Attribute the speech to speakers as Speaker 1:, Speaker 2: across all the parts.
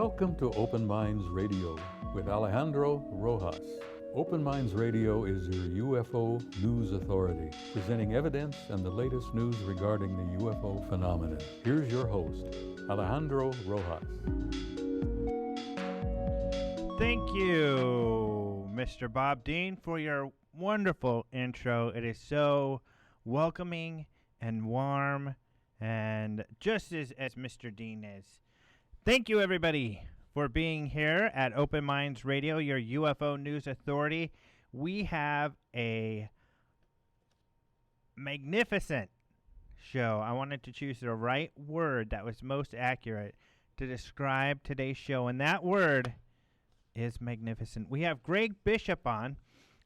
Speaker 1: Welcome to Open Minds Radio with Alejandro Rojas. Open Minds Radio is your UFO news authority, presenting evidence and the latest news regarding the UFO phenomenon. Here's your host, Alejandro Rojas.
Speaker 2: Thank you, Mr. Bob Dean, for your wonderful intro. It is so welcoming and warm, and just as Mr. Dean is. Thank you, everybody, for being here at Open Minds Radio, your UFO news authority. We have a magnificent show. I wanted to choose the right word that was most accurate to describe today's show, and that word is magnificent. We have Greg Bishop on,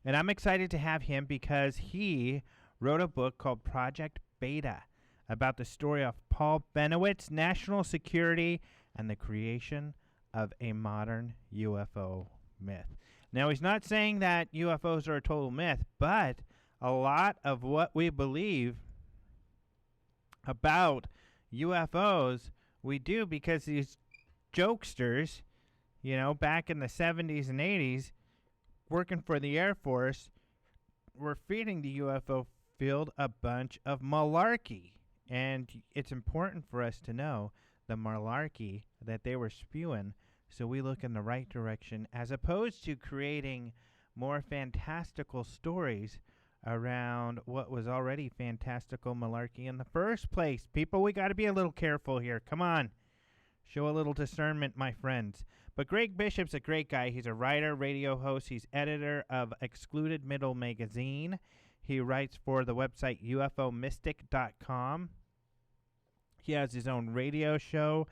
Speaker 2: and I'm excited to have him because he wrote a book called Project Beta about the story of Paul Bennewitz, national security, and the creation of a modern UFO myth. Now, he's not saying that UFOs are a total myth, but a lot of what we believe about UFOs, we do because these jokesters, back in the 70s and 80s, working for the Air Force, were feeding the UFO field a bunch of malarkey. And it's important for us to know the malarkey that they were spewing, so we look in the right direction, as opposed to creating more fantastical stories around what was already fantastical malarkey in the first place. People, we got to be a little careful here. Come on. Show a little discernment, my friends. But Greg Bishop's a great guy. He's a writer, radio host. He's editor of Excluded Middle magazine. He writes for the website UFOmystic.com. He has his own radio show,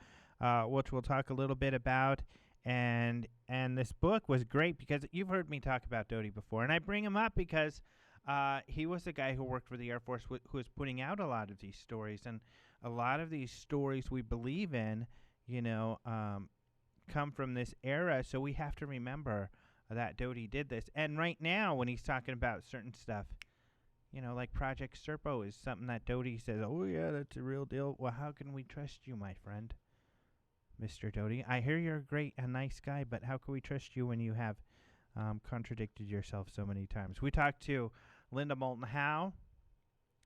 Speaker 2: which we'll talk a little bit about. And this book was great because you've heard me talk about Doty before. And I bring him up because he was the guy who worked for the Air Force who was putting out a lot of these stories. And a lot of these stories we believe in, come from this era. So we have to remember that Doty did this. And right now, when he's talking about certain stuff, like Project Serpo is something that Doty says, oh, yeah, that's a real deal. Well, how can we trust you, my friend, Mr. Doty? I hear you're a nice guy, but how can we trust you when you have contradicted yourself so many times? We talked to Linda Moulton Howe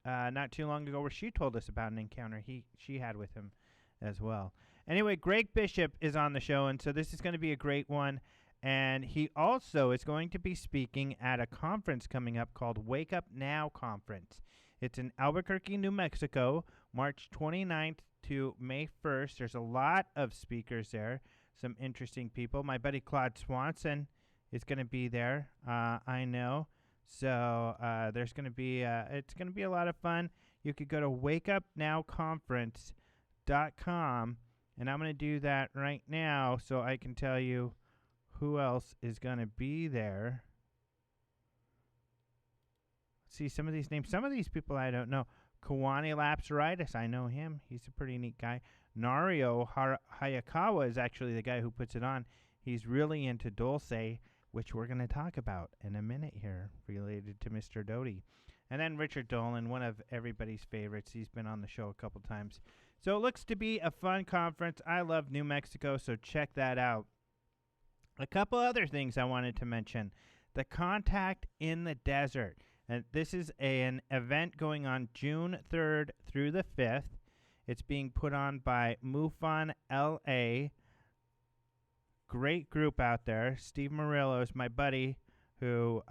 Speaker 2: not too long ago where she told us about an encounter she had with him as well. Anyway, Greg Bishop is on the show, and so this is going to be a great one. And he also is going to be speaking at a conference coming up called Wake Up Now Conference. It's in Albuquerque, New Mexico, March 29th to May 1st. There's a lot of speakers there, some interesting people. My buddy Claude Swanson is going to be there, I know. So there's going to be it's going to be a lot of fun. You could go to wakeupnowconference.com, and I'm going to do that right now so I can tell you who else is going to be there. Let's see some of these names. Some of these people I don't know. Kawani Lapsaritis, I know him. He's a pretty neat guy. Nario Hayakawa is actually the guy who puts it on. He's really into Dulce, which we're going to talk about in a minute here, related to Mr. Doty. And then Richard Dolan, one of everybody's favorites. He's been on the show a couple times. So it looks to be a fun conference. I love New Mexico, so check that out. A couple other things I wanted to mention. The Contact in the Desert. And this is an event going on June 3rd through the 5th. It's being put on by MUFON LA. Great group out there. Steve Murillo is my buddy who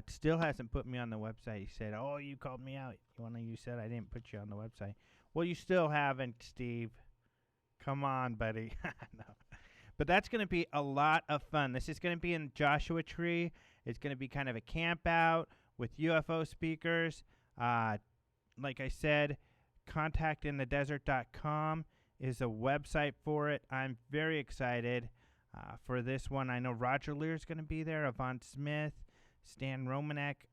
Speaker 2: still hasn't put me on the website. He said, oh, you called me out. You said I didn't put you on the website. Well, you still haven't, Steve. Come on, buddy. No. But that's going to be a lot of fun. This is going to be in Joshua Tree. It's going to be kind of a camp out with UFO speakers. Like I said, contactinthedesert.com is a website for it. I'm very excited for this one. I know Roger Lear is going to be there, Yvonne Smith, Stan Romanek,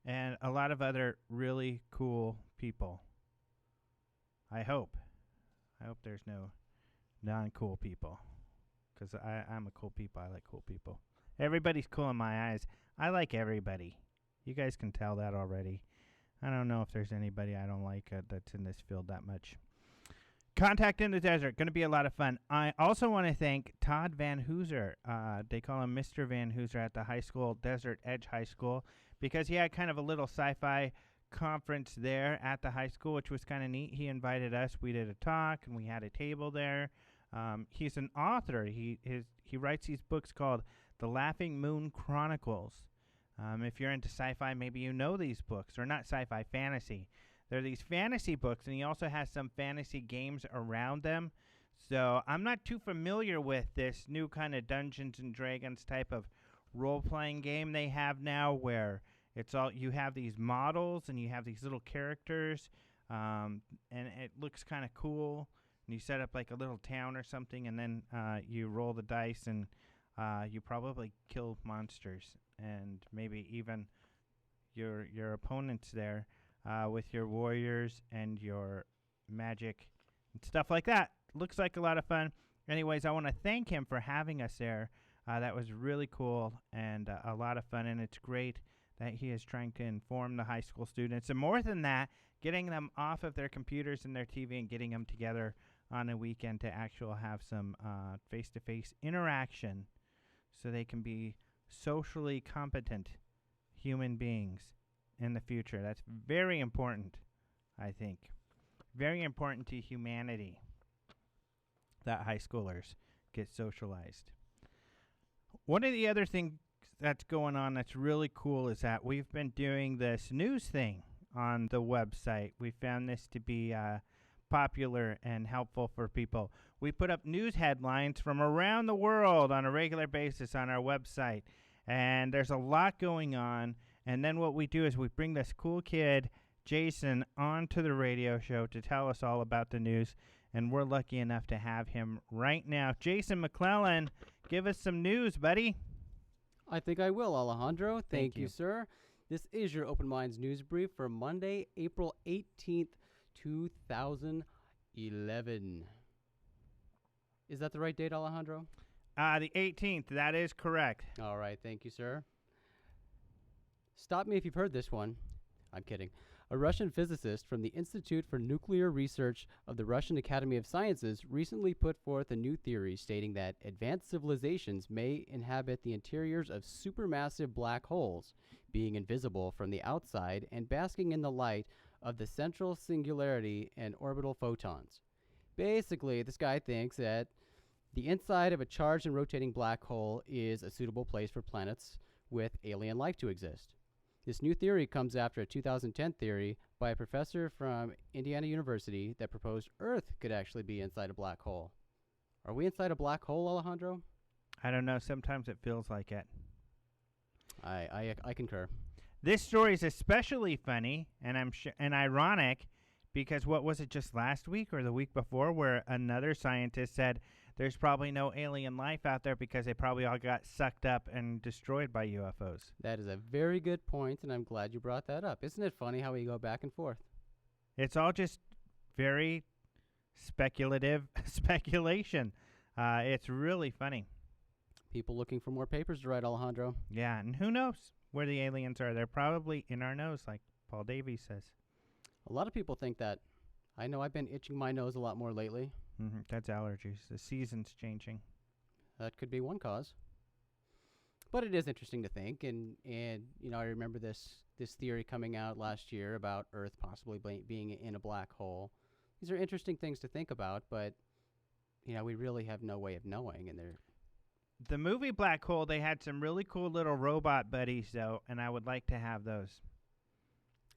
Speaker 2: and a lot of other really cool people. I hope there's no non-cool people, because I'm a cool people. I like cool people. Everybody's cool in my eyes. I like everybody. You guys can tell that already. I don't know if there's anybody I don't like that's in this field that much. Contact in the Desert, going to be a lot of fun. I also want to thank Todd Van Hooser. They call him Mr. Van Hooser at the high school, Desert Edge High School, because he had kind of a little sci-fi conference there at the high school, which was kind of neat. He invited us. We did a talk, and we had a table there. He's an author. He writes these books called The Laughing Moon Chronicles. If you're into sci-fi, maybe you know these books, or not sci-fi, fantasy. They're these fantasy books, and he also has some fantasy games around them. So I'm not too familiar with this new kind of Dungeons and Dragons type of role-playing game they have now, where it's all you have these models and you have these little characters, and it looks kind of cool. And you set up like a little town or something, and then you roll the dice, and you probably kill monsters, and maybe even your opponents there. With your warriors and your magic and stuff like that. Looks like a lot of fun. Anyways, I want to thank him for having us there. That was really cool and a lot of fun, and it's great that he is trying to inform the high school students. And more than that, getting them off of their computers and their TV and getting them together on a weekend to actually have some face-to-face interaction so they can be socially competent human beings in the future. That's very important, I think. Very important to humanity that high schoolers get socialized. One of the other things that's going on that's really cool is that we've been doing this news thing on the website. We found this to be popular and helpful for people. We put up news headlines from around the world on a regular basis on our website, and there's a lot going on. And then what we do is we bring this cool kid, Jason, onto the radio show to tell us all about the news. And we're lucky enough to have him right now. Jason McClellan, give us some news, buddy.
Speaker 3: I think I will, Alejandro.
Speaker 2: Thank
Speaker 3: you,
Speaker 2: you,
Speaker 3: sir. This is your Open Minds News Brief for Monday, April 18th, 2011. Is that the right date, Alejandro?
Speaker 2: The 18th. That is correct.
Speaker 3: All right. Thank you, sir. Stop me if you've heard this one. I'm kidding. A Russian physicist from the Institute for Nuclear Research of the Russian Academy of Sciences recently put forth a new theory stating that advanced civilizations may inhabit the interiors of supermassive black holes, being invisible from the outside and basking in the light of the central singularity and orbital photons. Basically, this guy thinks that the inside of a charged and rotating black hole is a suitable place for planets with alien life to exist. This new theory comes after a 2010 theory by a professor from Indiana University that proposed Earth could actually be inside a black hole. Are we inside a black hole, Alejandro?
Speaker 2: I don't know. Sometimes it feels like it.
Speaker 3: I concur.
Speaker 2: This story is especially funny and and ironic because what was it just last week or the week before where another scientist said there's probably no alien life out there because they probably all got sucked up and destroyed by UFOs.
Speaker 3: That is a very good point, and I'm glad you brought that up. Isn't it funny how we go back and forth?
Speaker 2: It's all just very speculative speculation. It's really funny.
Speaker 3: People looking for more papers to write, Alejandro.
Speaker 2: Yeah, and who knows where the aliens are? They're probably in our nose, like Paul Davies says.
Speaker 3: A lot of people think that. I know I've been itching my nose a lot more lately.
Speaker 2: That's allergies. The season's changing.
Speaker 3: That could be one cause. But it is interesting to think, and you know, I remember this theory coming out last year about Earth possibly being in a black hole. These are interesting things to think about, but you know, we really have no way of knowing, and
Speaker 2: the movie Black Hole, they had some really cool little robot buddies, though, and I would like to have those.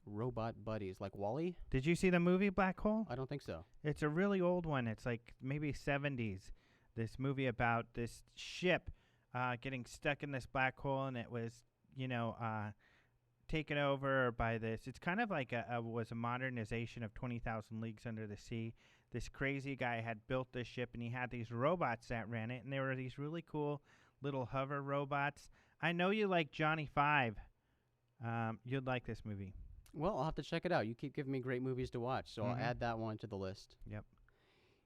Speaker 3: Robot buddies, like WALL-E?
Speaker 2: Did you see the movie Black Hole?
Speaker 3: I don't think so.
Speaker 2: It's a really old one. It's like maybe 70s. This movie about this ship getting stuck in this black hole, and it was, you know, taken over by this. It's kind of like was a modernization of 20,000 Leagues Under the Sea. This crazy guy had built this ship, and he had these robots that ran it, and they were these really cool little hover robots. I know you like Johnny Five. You'd like this movie.
Speaker 3: Well, I'll have to check it out. You keep giving me great movies to watch, so I'll add that one to the list.
Speaker 2: Yep.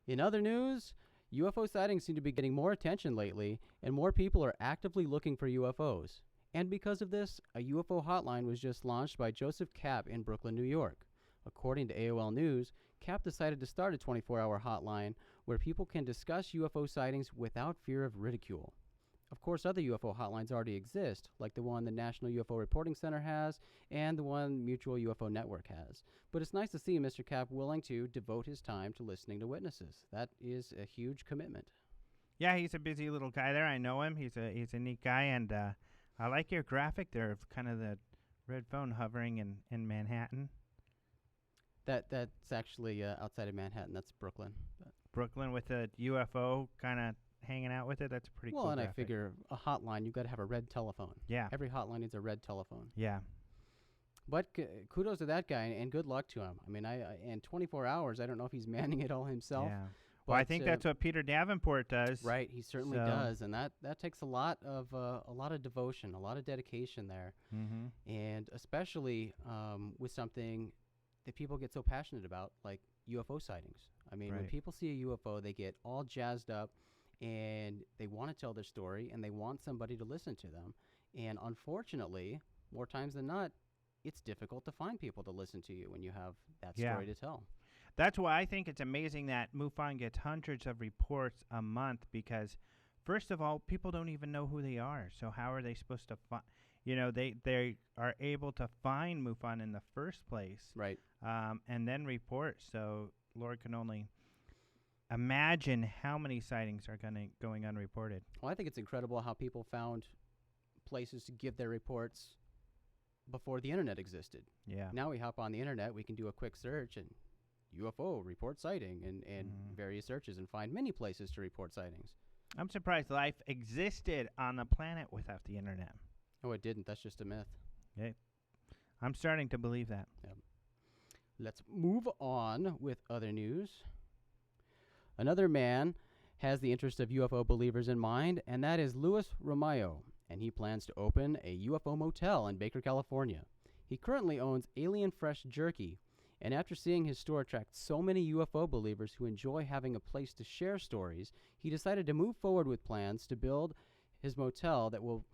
Speaker 3: In other news, UFO sightings seem to be getting more attention lately, and more people are actively looking for UFOs. And because of this, a UFO hotline was just launched by Joseph Kapp in Brooklyn, New York. According to AOL News, CAP decided to start a 24-hour hotline where people can discuss UFO sightings without fear of ridicule. Of course, other UFO hotlines already exist, like the one the National UFO Reporting Center has and the one Mutual UFO Network has. But it's nice to see Mr. Cap willing to devote his time to listening to witnesses. That is a huge commitment.
Speaker 2: Yeah, he's a busy little guy there. I know him. He's a neat guy, and I like your graphic there of kind of the red phone hovering in Manhattan.
Speaker 3: That's actually outside of Manhattan. That's Brooklyn.
Speaker 2: Brooklyn with a UFO kind of hanging out with it. That's a pretty cool.
Speaker 3: Well, and
Speaker 2: graphic.
Speaker 3: I figure a hotline, you've got to have a red telephone.
Speaker 2: Yeah.
Speaker 3: Every hotline needs a red telephone.
Speaker 2: Yeah.
Speaker 3: But kudos to that guy, and good luck to him. I mean, in 24 hours, I don't know if he's manning it all himself.
Speaker 2: Yeah. Well, I think that's what Peter Davenport does.
Speaker 3: Right, he certainly does, and that takes a lot of devotion, a lot of dedication there, and especially with something that people get so passionate about, like UFO sightings. I mean, when people see a UFO, they get all jazzed up, and they want to tell their story, and they want somebody to listen to them. And unfortunately, more times than not, it's difficult to find people to listen to you when you have that story to tell.
Speaker 2: That's why I think it's amazing that MUFON gets hundreds of reports a month, because, first of all, people don't even know who they are. So how are they supposed to find? You know, they are able to find MUFON in the first place,
Speaker 3: right?
Speaker 2: And then report. So Lord can only imagine how many sightings are going unreported.
Speaker 3: Well, I think it's incredible how people found places to give their reports before the internet existed.
Speaker 2: Yeah.
Speaker 3: Now we hop on the internet, we can do a quick search and UFO report sighting and various searches and find many places to report sightings.
Speaker 2: I'm surprised life existed on the planet without the internet.
Speaker 3: Oh, it didn't. That's just a myth.
Speaker 2: Yeah. I'm starting to believe that.
Speaker 3: Yeah. Let's move on with other news. Another man has the interest of UFO believers in mind, and that is Luis Romayo, and he plans to open a UFO motel in Baker, California. He currently owns Alien Fresh Jerky, and after seeing his store attract so many UFO believers who enjoy having a place to share stories, he decided to move forward with plans to build his motel that will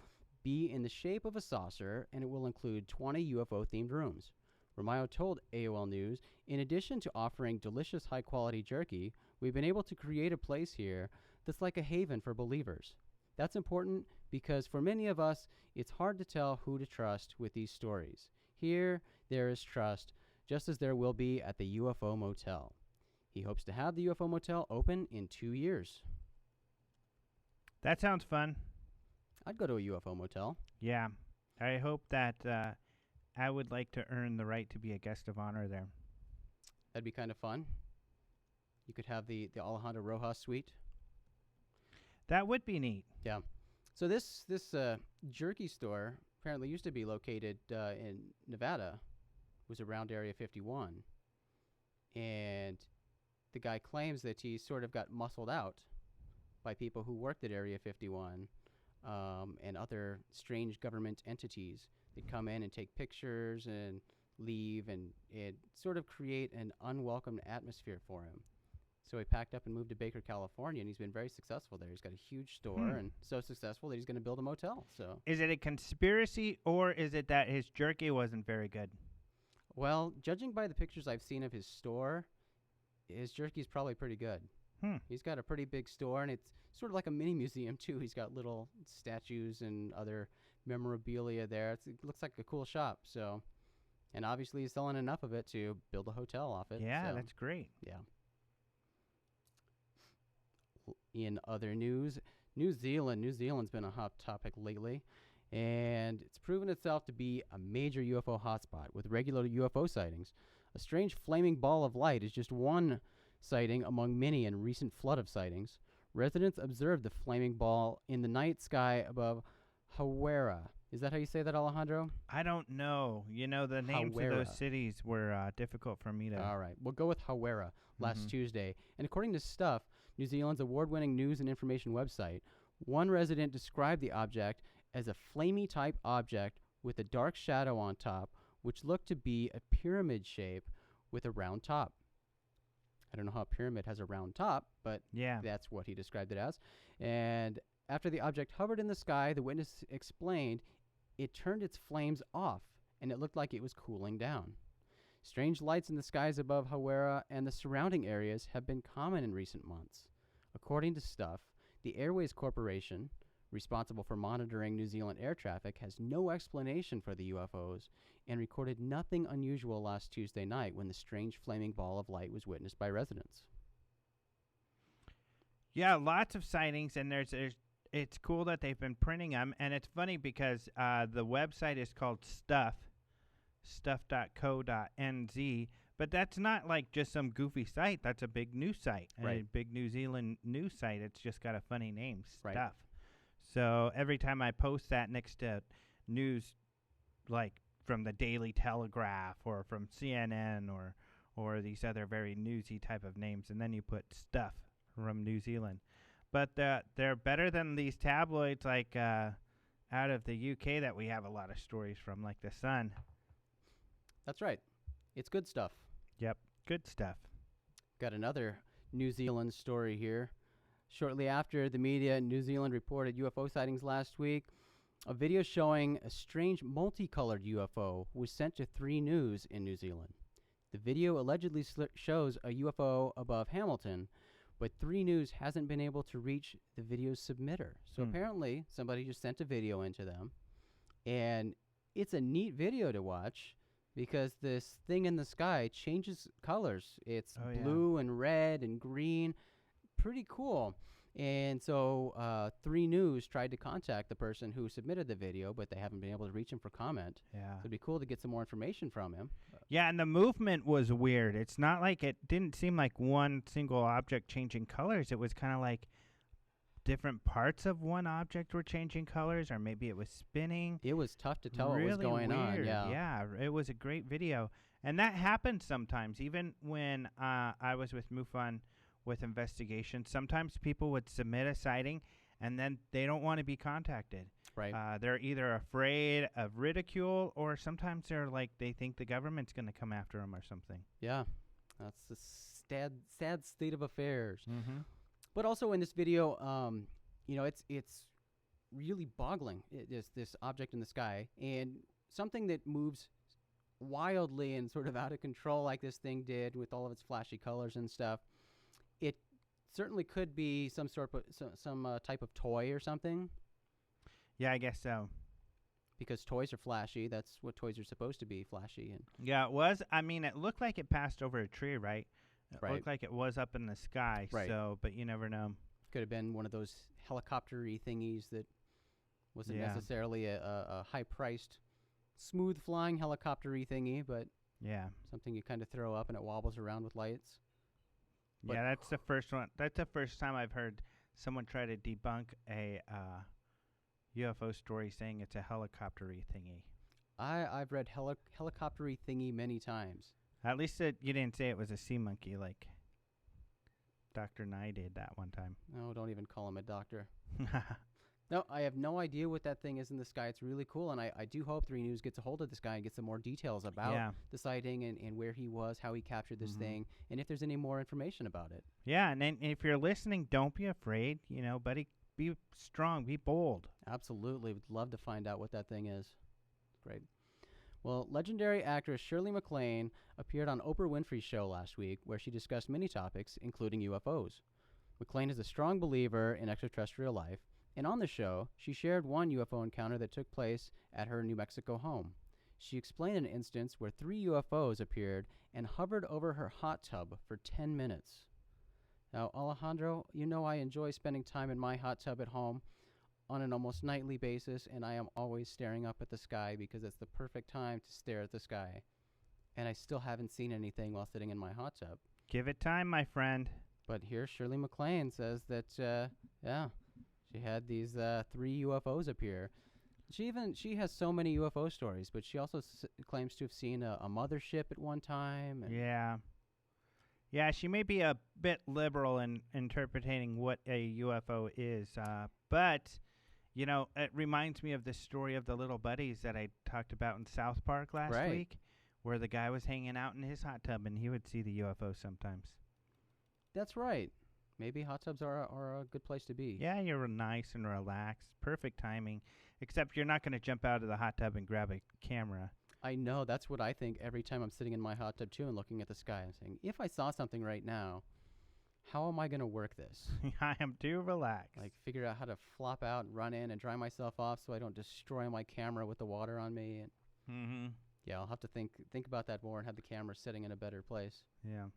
Speaker 3: be in the shape of a saucer, and it will include 20 UFO-themed rooms. Romayo told AOL News, in addition to offering delicious high-quality jerky, we've been able to create a place here that's like a haven for believers. That's important because for many of us, it's hard to tell who to trust with these stories. Here, there is trust, just as there will be at the UFO Motel. He hopes to have the UFO Motel open in 2 years.
Speaker 2: That sounds fun.
Speaker 3: I'd go to a UFO Motel.
Speaker 2: Yeah. I hope that I would like to earn the right to be a guest of honor there.
Speaker 3: That'd be kind of fun. You could have the Alejandro Rojas suite.
Speaker 2: That would be neat.
Speaker 3: Yeah. So this jerky store apparently used to be located in Nevada. It was around Area 51. And the guy claims that he sort of got muscled out by people who worked at Area 51 and other strange government entities. They'd come in and take pictures and leave, and it sort of create an unwelcome atmosphere for him. So he packed up and moved to Baker, California, and he's been very successful there. He's got a huge store, and so successful that he's going to build a motel. So,
Speaker 2: is it a conspiracy, or is it that his jerky wasn't very good?
Speaker 3: Well, judging by the pictures I've seen of his store, his jerky is probably pretty good. He's got a pretty big store, and it's sort of like a mini museum, too. He's got little statues and other memorabilia there. It looks like a cool shop. So, and obviously he's selling enough of it to build a hotel off it.
Speaker 2: Yeah,
Speaker 3: so,
Speaker 2: that's great.
Speaker 3: Yeah. In other news, New Zealand. New Zealand's been a hot topic lately, and it's proven itself to be a major UFO hotspot with regular UFO sightings. A strange flaming ball of light is just one sighting among many in recent flood of sightings. Residents observed the flaming ball in the night sky above Hawera. Is that how you say that, Alejandro?
Speaker 2: I don't know. You know, the names
Speaker 3: Hawera.
Speaker 2: of those cities were difficult for me to...
Speaker 3: All right. We'll go with Hawera last Tuesday. And according to Stuff, New Zealand's award-winning news and information website, one resident described the object as a flamey-type object with a dark shadow on top, which looked to be a pyramid shape with a round top. I don't know how a pyramid has a round top, but that's what he described it as. And after the object hovered in the sky, the witness explained it turned its flames off, and it looked like it was cooling down. Strange lights in the skies above Hawera and the surrounding areas have been common in recent months. According to Stuff, the Airways Corporation, responsible for monitoring New Zealand air traffic, has no explanation for the UFOs and recorded nothing unusual last Tuesday night when the strange flaming ball of light was witnessed by residents.
Speaker 2: Yeah, lots of sightings, and it's cool that they've been printing them, and it's funny because the website is called stuff.co.nz, but that's not like just some goofy site. That's a big news site,
Speaker 3: Right.
Speaker 2: a big New Zealand news site. It's just got a funny name, Stuff.
Speaker 3: Right.
Speaker 2: So every time I post that next to news, like from the Daily Telegraph or from CNN or these other very newsy type of names, and then you put Stuff from New Zealand. But they're better than these tabloids like out of the UK that we have a lot of stories from, like The Sun.
Speaker 3: That's right. It's good stuff.
Speaker 2: Yep, good stuff.
Speaker 3: Got another New Zealand story here. Shortly after the media in New Zealand reported UFO sightings last week, a video showing a strange multicolored UFO was sent to 3 News in New Zealand. The video allegedly shows a UFO above Hamilton, but 3 News hasn't been able to reach the video's submitter. So apparently somebody just sent a video into them, and it's a neat video to watch because this thing in the sky changes colors. It's blue and red and green. Pretty cool. And so 3 News tried to contact the person who submitted the video, but they haven't been able to reach him for comment.
Speaker 2: Yeah.
Speaker 3: So it'd be cool to get some more information from him.
Speaker 2: Yeah, and the movement was weird. It's not like it didn't seem like one single object changing colors. It was kind of like different parts of one object were changing colors, or maybe it was spinning.
Speaker 3: It was tough to tell
Speaker 2: really
Speaker 3: what was going on.
Speaker 2: weird.
Speaker 3: Yeah.
Speaker 2: It was a great video. And that happens sometimes. Even when I was with MUFON with investigations, sometimes people would submit a sighting and then they don't want to be contacted.
Speaker 3: Right.
Speaker 2: They're either afraid of ridicule, or sometimes they're like, they think the government's going to come after them or something.
Speaker 3: Yeah. That's the sad state of affairs.
Speaker 2: Mm-hmm.
Speaker 3: But also in this video, it's really boggling. This object in the sky, and something that moves wildly and sort of out of control like this thing did with all of its flashy colors and stuff. It certainly could be some sort of some type of toy or something.
Speaker 2: Yeah, I guess so.
Speaker 3: Because toys are flashy. That's what toys are supposed to be, flashy. And
Speaker 2: Yeah, it was. I mean, it looked like it passed over a tree, right? It
Speaker 3: Right.
Speaker 2: looked like it was up in the sky.
Speaker 3: Right.
Speaker 2: So, but you never know.
Speaker 3: could have been one of those helicopter-y thingies that wasn't
Speaker 2: Yeah.
Speaker 3: necessarily a high-priced, smooth-flying helicopter-y thingy, but
Speaker 2: Yeah.
Speaker 3: something you kind of throw up and it wobbles around with lights. But
Speaker 2: Yeah, that's the first one. That's the first time I've heard someone try to debunk a UFO story saying it's a helicopter-y thingy.
Speaker 3: I've read helicopter-y thingy many times.
Speaker 2: At least you didn't say it was a sea monkey like Dr. Nye did that one time.
Speaker 3: No, don't even call him a doctor. No, I have no idea what that thing is in the sky. It's really cool, and I do hope 3 News gets a hold of this guy and gets some more details about the sighting and where he was, how he captured this thing, and if there's any more information about it.
Speaker 2: Yeah, and then if you're listening, don't be afraid, buddy. Be strong, be bold.
Speaker 3: Absolutely. Would love to find out what that thing is. Great. Well, legendary actress Shirley MacLaine appeared on Oprah Winfrey's show last week, where she discussed many topics, including UFOs. MacLaine is a strong believer in extraterrestrial life, and on the show, she shared one UFO encounter that took place at her New Mexico home. She explained an instance where 3 UFOs appeared and hovered over her hot tub for 10 minutes. Now, Alejandro, you know I enjoy spending time in my hot tub at home on an almost nightly basis, and I am always staring up at the sky because it's the perfect time to stare at the sky. And I still haven't seen anything while sitting in my hot tub.
Speaker 2: Give it time, my friend.
Speaker 3: But here Shirley MacLaine says that, she had these 3 UFOs appear. She has so many UFO stories, but she also claims to have seen a mothership at one time. And
Speaker 2: Yeah, she may be a bit liberal in interpreting what a UFO is, but, it reminds me of the story of the little buddies that I talked about in South Park last week, where the guy was hanging out in his hot tub and he would see the UFO sometimes.
Speaker 3: That's right. Maybe hot tubs are a good place to be.
Speaker 2: Yeah, you're nice and relaxed. Perfect timing. Except you're not going to jump out of the hot tub and grab a camera.
Speaker 3: I know. That's what I think every time I'm sitting in my hot tub, too, and looking at the sky and saying, if I saw something right now, how am I going to work this?
Speaker 2: I am too relaxed.
Speaker 3: Like, figure out how to flop out and run in and dry myself off so I don't destroy my camera with the water on me. And
Speaker 2: Mm-hmm.
Speaker 3: yeah, I'll have to think about that more and have the camera sitting in a better place.
Speaker 2: Yeah.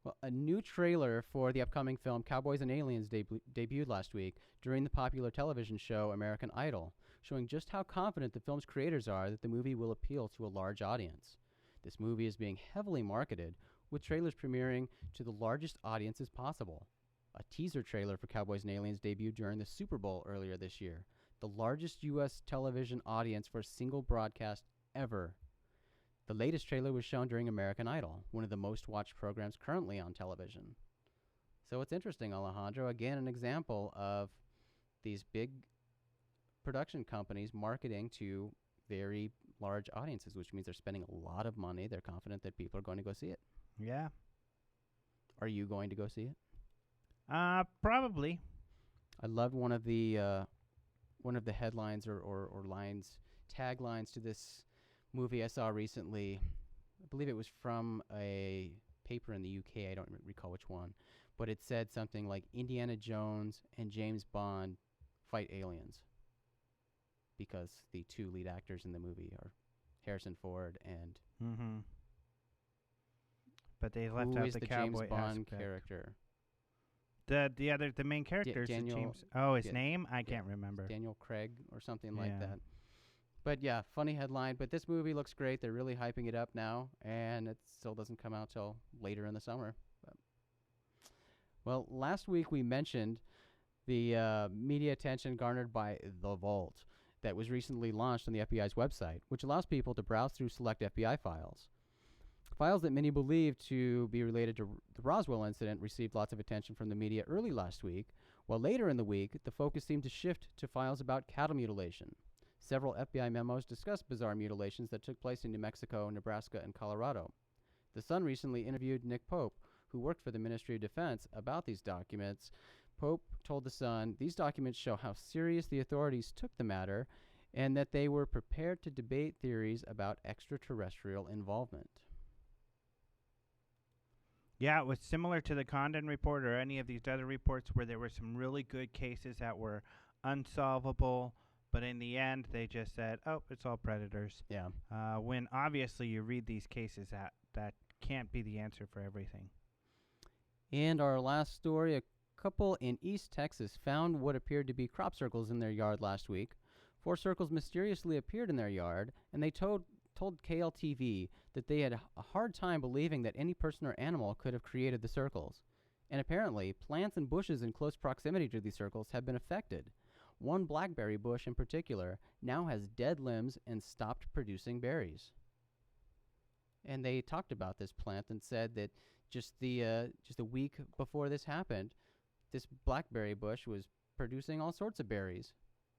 Speaker 3: Well, a new trailer for the upcoming film Cowboys and Aliens debuted last week during the popular television show American Idol, showing just how confident the film's creators are that the movie will appeal to a large audience. This movie is being heavily marketed, with trailers premiering to the largest audiences possible. A teaser trailer for Cowboys and Aliens debuted during the Super Bowl earlier this year, the largest U.S. television audience for a single broadcast ever. The latest trailer was shown during American Idol, one of the most watched programs currently on television. So it's interesting, Alejandro. Again, an example of these big production companies marketing to very large audiences, which means they're spending a lot of money. They're confident that people are going to go see it.
Speaker 2: Yeah.
Speaker 3: Are you going to go see it?
Speaker 2: Probably.
Speaker 3: I loved one of the headlines or lines, taglines to this movie I saw recently. I believe it was from a paper in the UK. I don't recall which one, but it said something like Indiana Jones and James Bond fight aliens, because the two lead actors in the movie are Harrison Ford and
Speaker 2: Mm-hmm. But they left
Speaker 3: who
Speaker 2: out
Speaker 3: is
Speaker 2: the
Speaker 3: the
Speaker 2: cowboy
Speaker 3: James Bond
Speaker 2: aspect.
Speaker 3: character?
Speaker 2: The main character is
Speaker 3: Daniel-
Speaker 2: James. Oh, his
Speaker 3: yeah,
Speaker 2: name? I can't remember.
Speaker 3: Daniel Craig or something like
Speaker 2: Yeah.
Speaker 3: that. But yeah, funny headline. But this movie looks great. They're really hyping it up now, and it still doesn't come out till later in the summer. Well, last week we mentioned the media attention garnered by The Vault that was recently launched on the FBI's website, which allows people to browse through select FBI files. Files that many believe to be related to the Roswell incident received lots of attention from the media early last week, while later in the week, the focus seemed to shift to files about cattle mutilation. Several FBI memos discussed bizarre mutilations that took place in New Mexico, Nebraska, and Colorado. The Sun recently interviewed Nick Pope, who worked for the Ministry of Defense, about these documents. Pope told The Sun, "These documents show how serious the authorities took the matter and that they were prepared to debate theories about extraterrestrial involvement."
Speaker 2: Yeah, it was similar to the Condon report or any of these other reports where there were some really good cases that were unsolvable, but in the end they just said, oh, it's all predators.
Speaker 3: Yeah.
Speaker 2: When obviously you read these cases, that can't be the answer for everything.
Speaker 3: And our last story, a couple in East Texas found what appeared to be crop circles in their yard last week. 4 circles mysteriously appeared in their yard, and they told KLTV that they had a hard time believing that any person or animal could have created the circles. And apparently, plants and bushes in close proximity to these circles have been affected. One blackberry bush in particular now has dead limbs and stopped producing berries. And they talked about this plant and said that just a week before this happened, this blackberry bush was producing all sorts of berries.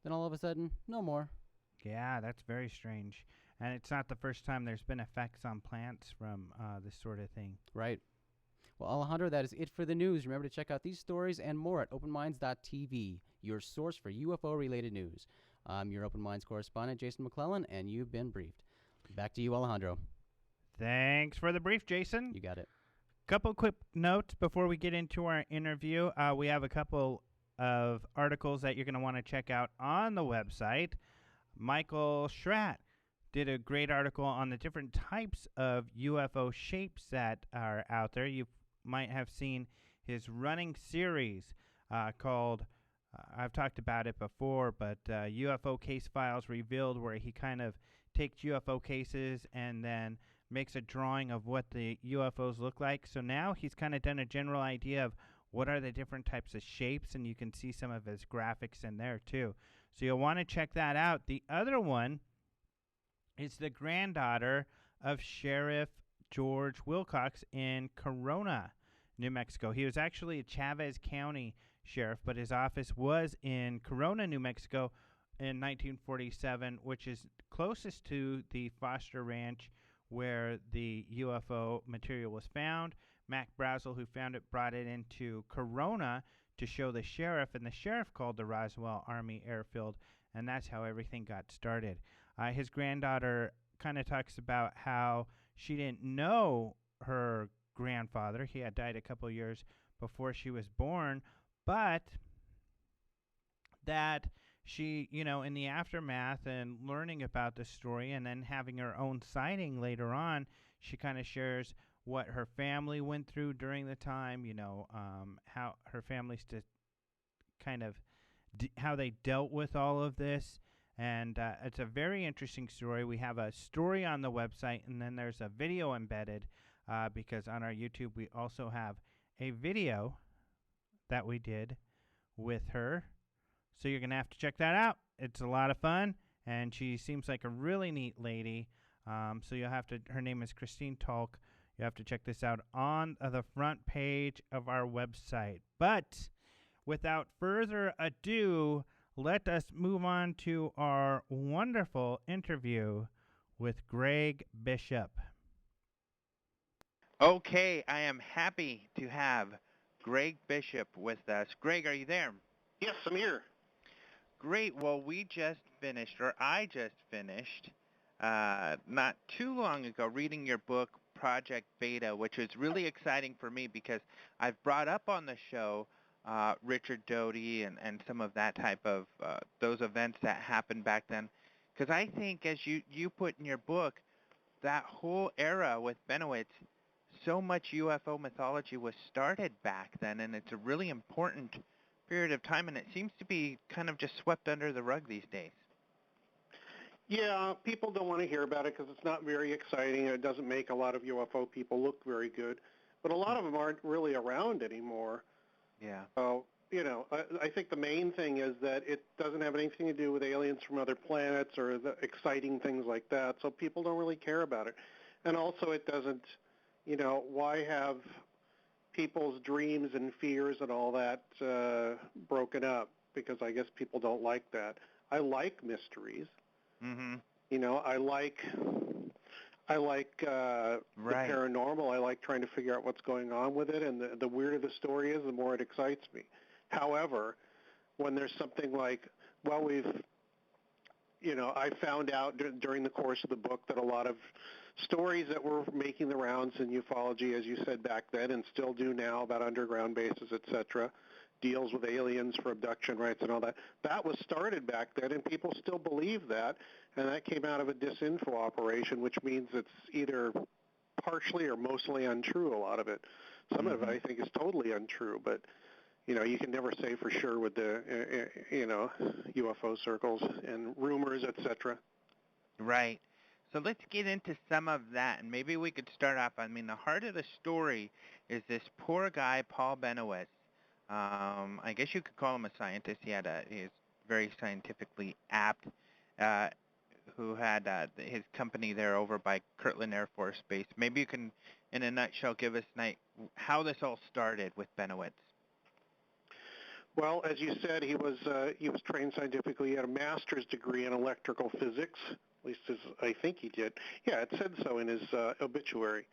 Speaker 3: Then all of a sudden, no more.
Speaker 2: Yeah, that's very strange. And it's not the first time there's been effects on plants from this sort of thing.
Speaker 3: Right. Well, Alejandro, that is it for the news. Remember to check out these stories and more at openminds.tv, your source for UFO-related news. I'm your Open Minds correspondent, Jason McClellan, and you've been briefed. Back to you, Alejandro.
Speaker 2: Thanks for the brief, Jason.
Speaker 3: You got it.
Speaker 2: Couple quick notes before we get into our interview. We have a couple of articles that you're going to want to check out on the website. Michael Schratt did a great article on the different types of UFO shapes that are out there. You might have seen his running series called, I've talked about it before, but UFO Case Files Revealed, where he kind of takes UFO cases and then makes a drawing of what the UFOs look like. So now he's kind of done a general idea of what are the different types of shapes, and you can see some of his graphics in there too. So you'll want to check that out. The other one is the granddaughter of Sheriff George Wilcox in Corona, New Mexico. He was actually a Chavez County sheriff, but his office was in Corona, New Mexico in 1947, which is closest to the Foster Ranch where the UFO material was found. Mac Brazel, who found it, brought it into Corona to show the sheriff, and the sheriff called the Roswell Army Airfield, and that's how everything got started. His granddaughter kind of talks about how she didn't know her grandfather. He had died a couple years before she was born, but that she, in the aftermath and learning about the story and then having her own sighting later on, she kind of shares what her family went through during the time, how her family's kind of how they dealt with all of this. And it's a very interesting story. We have a story on the website, and then there's a video embedded because on our YouTube we also have a video that we did with her. So you're going to have to check that out. It's a lot of fun, and she seems like a really neat lady. So you'll have to, her name is Christine Talk. You have to check this out on the front page of our website. But without further ado, let us move on to our wonderful interview with Greg Bishop.
Speaker 4: Okay, I am happy to have Greg Bishop with us. Greg, are you there?
Speaker 5: Yes, I'm here.
Speaker 4: Great. Well, I just finished, not too long ago, reading your book, Project Beta, which was really exciting for me because I've brought up on the show Richard Doty and some of that type of, those events that happened back then. Because I think, as you put in your book, that whole era with Bennewitz, so much UFO mythology was started back then, and it's a really important period of time, and it seems to be kind of just swept under the rug these days.
Speaker 5: Yeah, people don't want to hear about it because it's not very exciting. It doesn't make a lot of UFO people look very good. But a lot of them aren't really around anymore.
Speaker 4: Yeah.
Speaker 5: So, I think the main thing is that it doesn't have anything to do with aliens from other planets or the exciting things like that. So people don't really care about it. And also it doesn't, why have people's dreams and fears and all that broken up? Because I guess people don't like that. I like mysteries.
Speaker 4: Mm-hmm.
Speaker 5: I like the paranormal. I like trying to figure out what's going on with it, and the weirder the story is, the more it excites me. However, when there's something like, I found out during the course of the book that a lot of stories that were making the rounds in ufology, as you said back then, and still do now, about underground bases, etc., deals with aliens for abduction rights and all that. That was started back then, and people still believe that, and that came out of a disinfo operation, which means it's either partially or mostly untrue, a lot of it. Some of it, I think, is totally untrue, but, you can never say for sure with the, UFO circles and rumors, etc.
Speaker 4: Right. So let's get into some of that, and maybe we could start off. The heart of the story is this poor guy, Paul Bennewitz. I guess you could call him a scientist. He's very scientifically apt, who had his company there over by Kirtland Air Force Base. Maybe you can, in a nutshell, give us how this all started with Bennewitz.
Speaker 5: Well, as you said, he was trained scientifically. He had a master's degree in electrical physics, at least I think he did. Yeah, it said so in his obituary.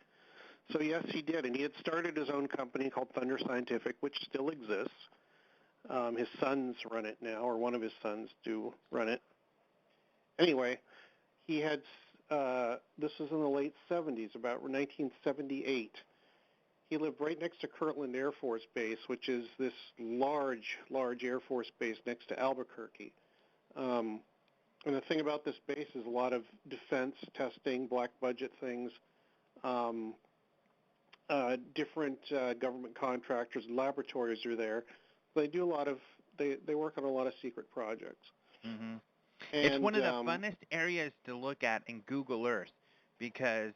Speaker 5: So yes, he did, and he had started his own company called Thunder Scientific, which still exists. His sons run it now, or one of his sons do run it. Anyway, he had, this was in the late 70s, about 1978. He lived right next to Kirtland Air Force Base, which is this large Air Force base next to Albuquerque. And the thing about this base is a lot of defense testing, black budget things, different government contractors and laboratories are there. They do they work on a lot of secret projects.
Speaker 4: Mm-hmm. It's one of the funnest areas to look at in Google Earth, because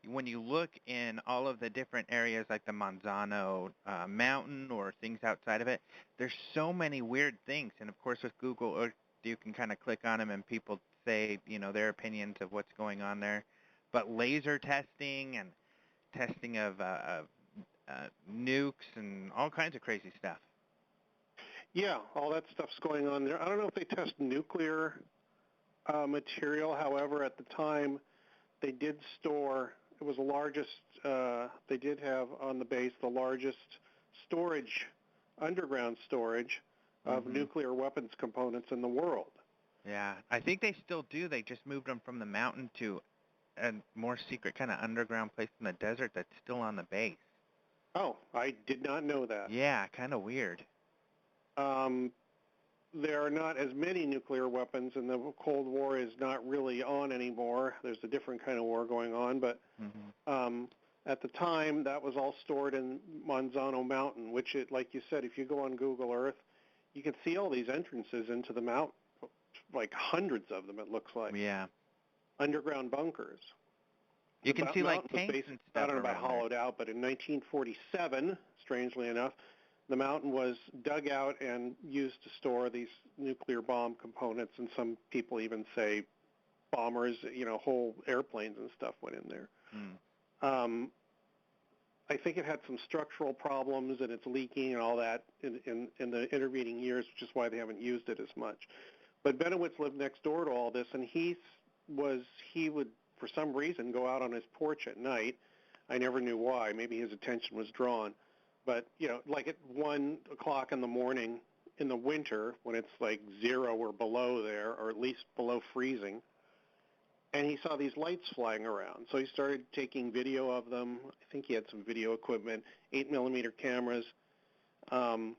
Speaker 4: when you look in all of the different areas like the Manzano Mountain or things outside of it, there's so many weird things. And of course with Google Earth, you can kind of click on them and people say, their opinions of what's going on there. But laser testing and testing of nukes and all kinds of crazy stuff.
Speaker 5: Yeah, all that stuff's going on there. I don't know if they test nuclear material. However, at the time, they did store, it was the largest, they did have on the base the largest underground storage of nuclear weapons components in the world.
Speaker 4: Yeah, I think they still do. They just moved them from the mountain to a more secret kind of underground place in the desert that's still on the base.
Speaker 5: Oh, I did not know that.
Speaker 4: Yeah, kind of weird.
Speaker 5: There are not as many nuclear weapons, and the Cold War is not really on anymore. There's a different kind of war going on, but at the time, that was all stored in Manzano Mountain, which, like you said, if you go on Google Earth, you can see all these entrances into the mountain, like hundreds of them, it looks like.
Speaker 4: Yeah.
Speaker 5: Underground bunkers.
Speaker 4: You can see like tanks and stuff.
Speaker 5: I don't know about
Speaker 4: around
Speaker 5: hollowed out, but in 1947, strangely enough, the mountain was dug out and used to store these nuclear bomb components, and some people even say bombers, whole airplanes and stuff went in there. I think it had some structural problems, and it's leaking and all that in the intervening years, which is why they haven't used it as much. But Bennewitz lived next door to all this, and he would, for some reason, go out on his porch at night. I never knew why. Maybe his attention was drawn. But, like at 1 o'clock in the morning in the winter, when it's like 0 or below there, or at least below freezing, and he saw these lights flying around. So he started taking video of them. I think he had some video equipment, 8mm cameras. And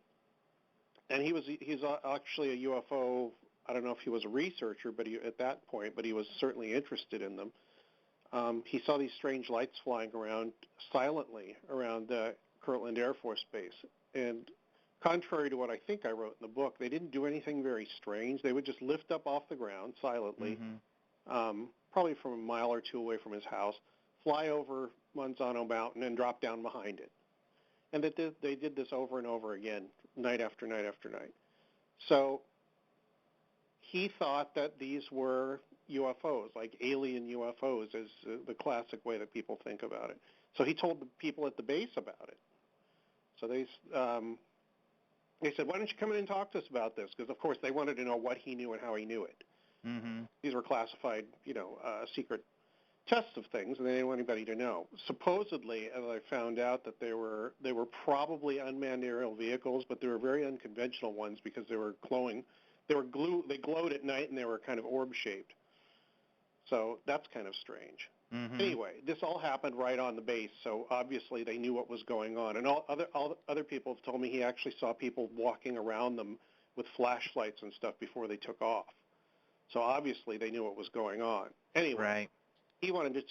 Speaker 5: he's actually a UFO. I don't know if he was a researcher at that point, but he was certainly interested in them. He saw these strange lights flying around silently around Kirtland Air Force Base. And contrary to what I think I wrote in the book, they didn't do anything very strange. They would just lift up off the ground silently, probably from a mile or two away from his house, fly over Manzano Mountain and drop down behind it. And they did this over and over again, night after night after night. So he thought that these were UFOs, like alien UFOs is the classic way that people think about it. So he told the people at the base about it. So they said, why don't you come in and talk to us about this? Because, of course, they wanted to know what he knew and how he knew it. These were classified, secret tests of things, and they didn't want anybody to know. Supposedly, as I found out, that they were probably unmanned aerial vehicles, but they were very unconventional ones because they were glowing. They glowed at night, and they were kind of orb-shaped. So that's kind of strange. Anyway, this all happened right on the base, so obviously they knew what was going on. And all other people have told me he actually saw people walking around them with flashlights and stuff before they took off. So obviously they knew what was going on. Anyway, he wanted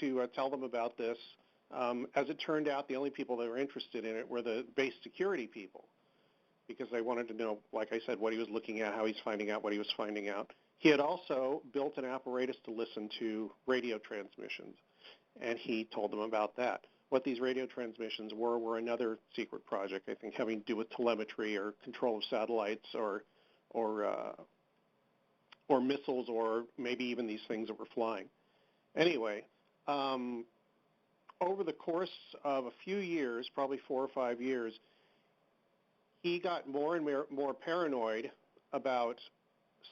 Speaker 5: to tell them about this. As it turned out, the only people that were interested in it were the base security people, because they wanted to know, like I said, what he was looking at, how he's finding out what he was finding out. He had also built an apparatus to listen to radio transmissions, and he told them about that. What these radio transmissions were another secret project, I think, having to do with telemetry or control of satellites or missiles, or maybe even these things that were flying. Anyway, over the course of a few years, probably 4 or 5 years, he got more and more paranoid about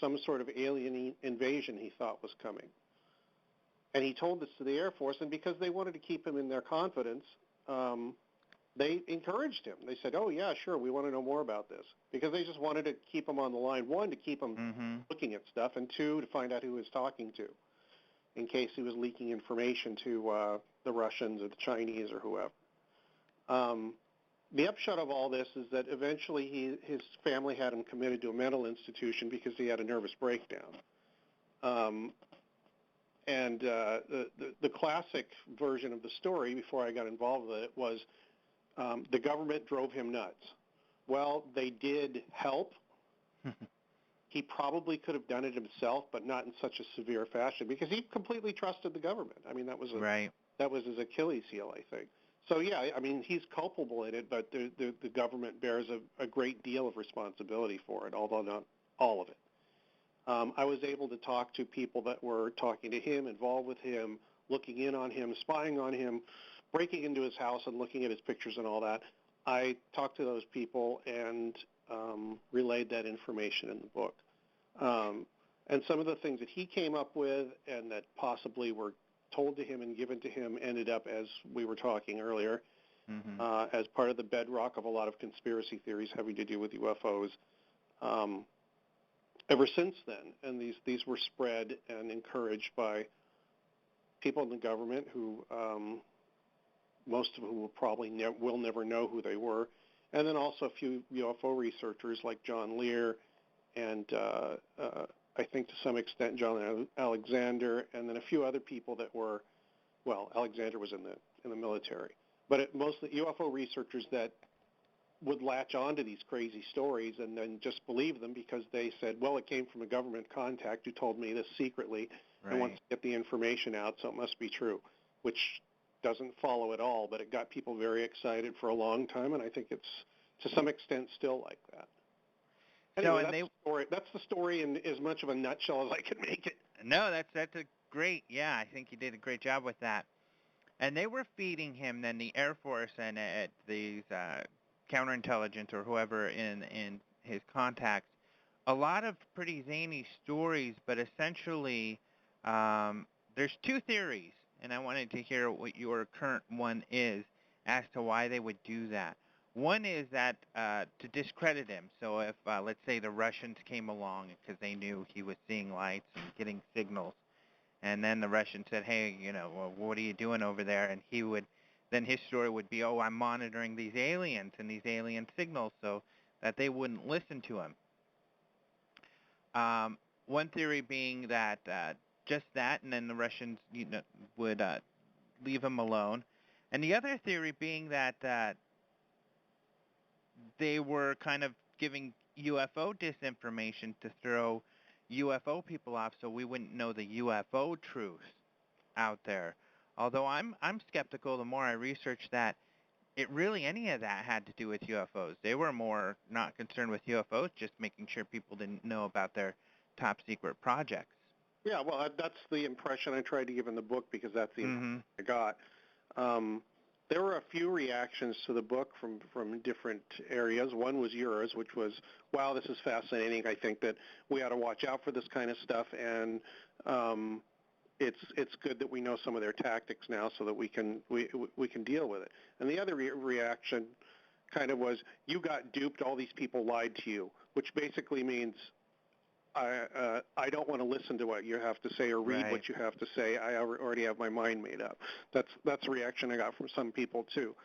Speaker 5: some sort of alien invasion he thought was coming. And he told this to the Air Force, and because they wanted to keep him in their confidence, they encouraged him. They said, oh, yeah, sure, we want to know more about this. Because they just wanted to keep him on the line, one, to keep him looking at stuff, and two, to find out who he was talking to, in case he was leaking information to the Russians or the Chinese or whoever. The upshot of all this is that eventually his family had him committed to a mental institution because he had a nervous breakdown. The classic version of the story, before I got involved with it, was the government drove him nuts. Well, they did help. He probably could have done it himself, but not in such a severe fashion, because he completely trusted the government. I mean, that was his Achilles heel, I think. So, yeah, I mean, he's culpable in it, but the government bears a great deal of responsibility for it, although not all of it. I was able to talk to people that were talking to him, involved with him, looking in on him, spying on him, breaking into his house and looking at his pictures and all that. I talked to those people and relayed that information in the book. And some of the things that he came up with and that possibly were told to him and given to him ended up, as we were talking earlier, as part of the bedrock of a lot of conspiracy theories having to do with UFOs ever since then. And these were spread and encouraged by people in the government who most of whom will probably will never know who they were, and then also a few UFO researchers like John Lear and I think to some extent John Alexander, and then a few other people that were, well, Alexander was in the military, but mostly UFO researchers that would latch onto these crazy stories and then just believe them because they said, well, it came from a government contact who told me this secretly and wants to get the information out, so it must be true, which doesn't follow at all, but it got people very excited for a long time, and I think it's to some extent still like that. Anyway, that's the story in as much of a nutshell as I can make it.
Speaker 4: No, that's a great, yeah, I think you did a great job with that. And they were feeding him, then the Air Force and these counterintelligence or whoever in his contacts, a lot of pretty zany stories, but essentially there's two theories, and I wanted to hear what your current one is as to why they would do that. One is that to discredit him. So if, let's say, the Russians came along because they knew he was seeing lights and getting signals, and then the Russians said, hey, well, what are you doing over there? And then his story would be, oh, I'm monitoring these aliens and these alien signals so that they wouldn't listen to him. One theory being that just that, and then the Russians would leave him alone. And the other theory being that they were kind of giving UFO disinformation to throw UFO people off so we wouldn't know the UFO truth out there. Although I'm skeptical the more I research that any of that had to do with UFOs. They were more not concerned with UFOs, just making sure people didn't know about their top secret projects.
Speaker 5: Yeah, well, that's the impression I tried to give in the book because that's the impression I got. There were a few reactions to the book from different areas. One was yours, which was, wow, this is fascinating. I think that we ought to watch out for this kind of stuff, and it's good that we know some of their tactics now so that we can deal with it. And the other reaction kind of was, you got duped, all these people lied to you, which basically means I don't want to listen to what you have to say or read what you have to say. I already have my mind made up. That's a reaction I got from some people too.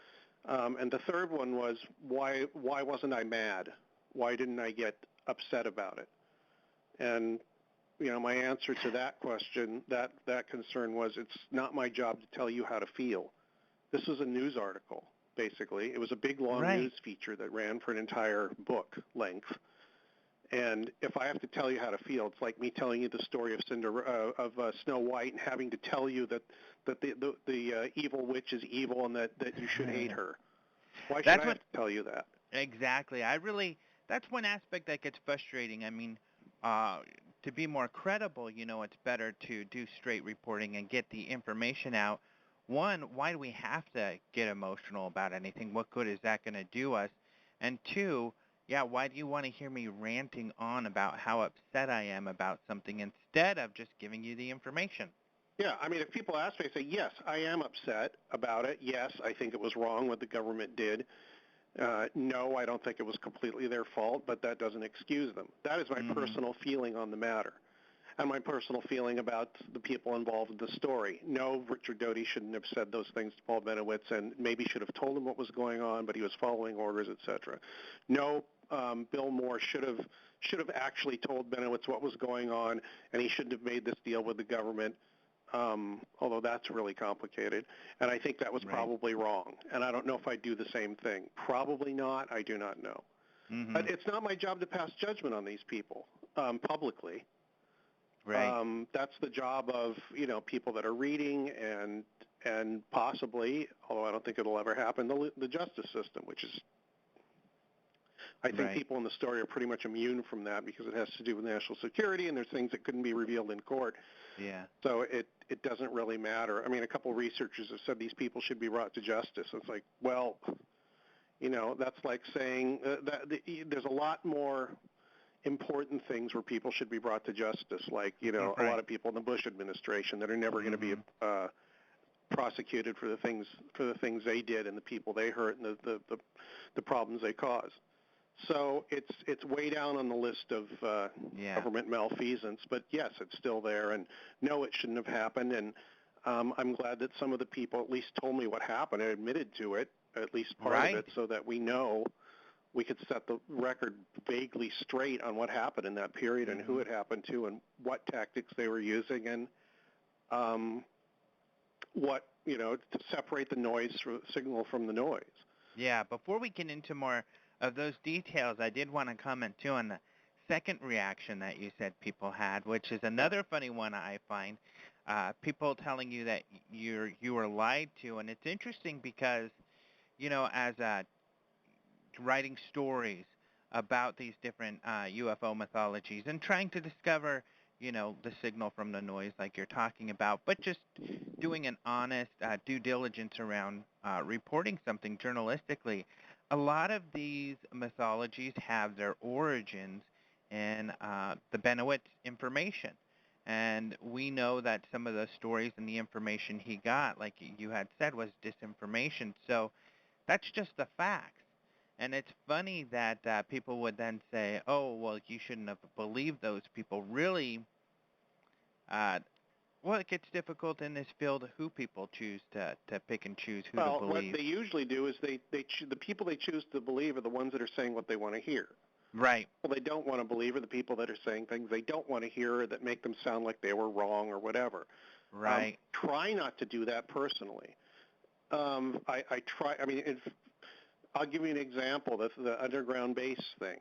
Speaker 5: And the third one was, why wasn't I mad? Why didn't I get upset about it? And my answer to that question, that concern was, it's not my job to tell you how to feel. This was a news article, basically. It was a big, long news feature that ran for an entire book length. And if I have to tell you how to feel, it's like me telling you the story of Snow White and having to tell you that the evil witch is evil and that you should hate her. Why should I have to tell you that?
Speaker 4: Exactly. That's one aspect that gets frustrating. I mean, to be more credible, it's better to do straight reporting and get the information out. One, why do we have to get emotional about anything? What good is that going to do us? And two, why do you want to hear me ranting on about how upset I am about something instead of just giving you the information?
Speaker 5: Yeah, I mean, if people ask me, I say, yes, I am upset about it. Yes, I think it was wrong what the government did. No, I don't think it was completely their fault, but that doesn't excuse them. That is my personal feeling on the matter. And my personal feeling about the people involved in the story. No, Richard Doty shouldn't have said those things to Paul Bennewitz and maybe should have told him what was going on, but he was following orders, etc. No, Bill Moore should have actually told Bennewitz what was going on, and he shouldn't have made this deal with the government, although that's really complicated. And I think that was probably wrong. And I don't know if I'd do the same thing. Probably not. I do not know. But it's not my job to pass judgment on these people publicly.
Speaker 4: Right.
Speaker 5: That's the job of people that are reading and possibly, although I don't think it'll ever happen, the justice system, which is, I think people in the story are pretty much immune from that because it has to do with national security and there's things that couldn't be revealed in court.
Speaker 4: Yeah.
Speaker 5: So it doesn't really matter. I mean, a couple of researchers have said these people should be brought to justice. It's like, well, that's like saying that there's a lot more important things where people should be brought to justice, like a lot of people in the Bush administration that are never going to be prosecuted for the things they did and the people they hurt and the problems they caused. So it's way down on the list of government malfeasance, but yes, it's still there. And no, it shouldn't have happened. And I'm glad that some of the people at least told me what happened and admitted to it, at least part
Speaker 4: Right.
Speaker 5: of it, so that we know we could set the record vaguely straight on what happened in that period and who it happened to and what tactics they were using and what, to separate the noise signal from the noise.
Speaker 4: Yeah, before we get into more of those details, I did want to comment, too, on the second reaction that you said people had, which is another funny one I find. People telling you that you were lied to, and it's interesting because, as writing stories about these different UFO mythologies and trying to discover, the signal from the noise like you're talking about, but just doing an honest due diligence around reporting something journalistically. A lot of these mythologies have their origins in the Bennewitz information. And we know that some of the stories and the information he got, like you had said, was disinformation. So that's just the facts. And it's funny that people would then say, oh, well, you shouldn't have believed those people. Really, it gets difficult in this field who people choose to pick and choose who to believe.
Speaker 5: Well, what they usually do is the people they choose to believe are the ones that are saying what they want to hear.
Speaker 4: Right.
Speaker 5: Well, they don't want to believe are the people that are saying things they don't want to hear or that make them sound like they were wrong or whatever.
Speaker 4: Right.
Speaker 5: Try not to do that personally. I try. I mean, I'll give you an example. The underground base thing.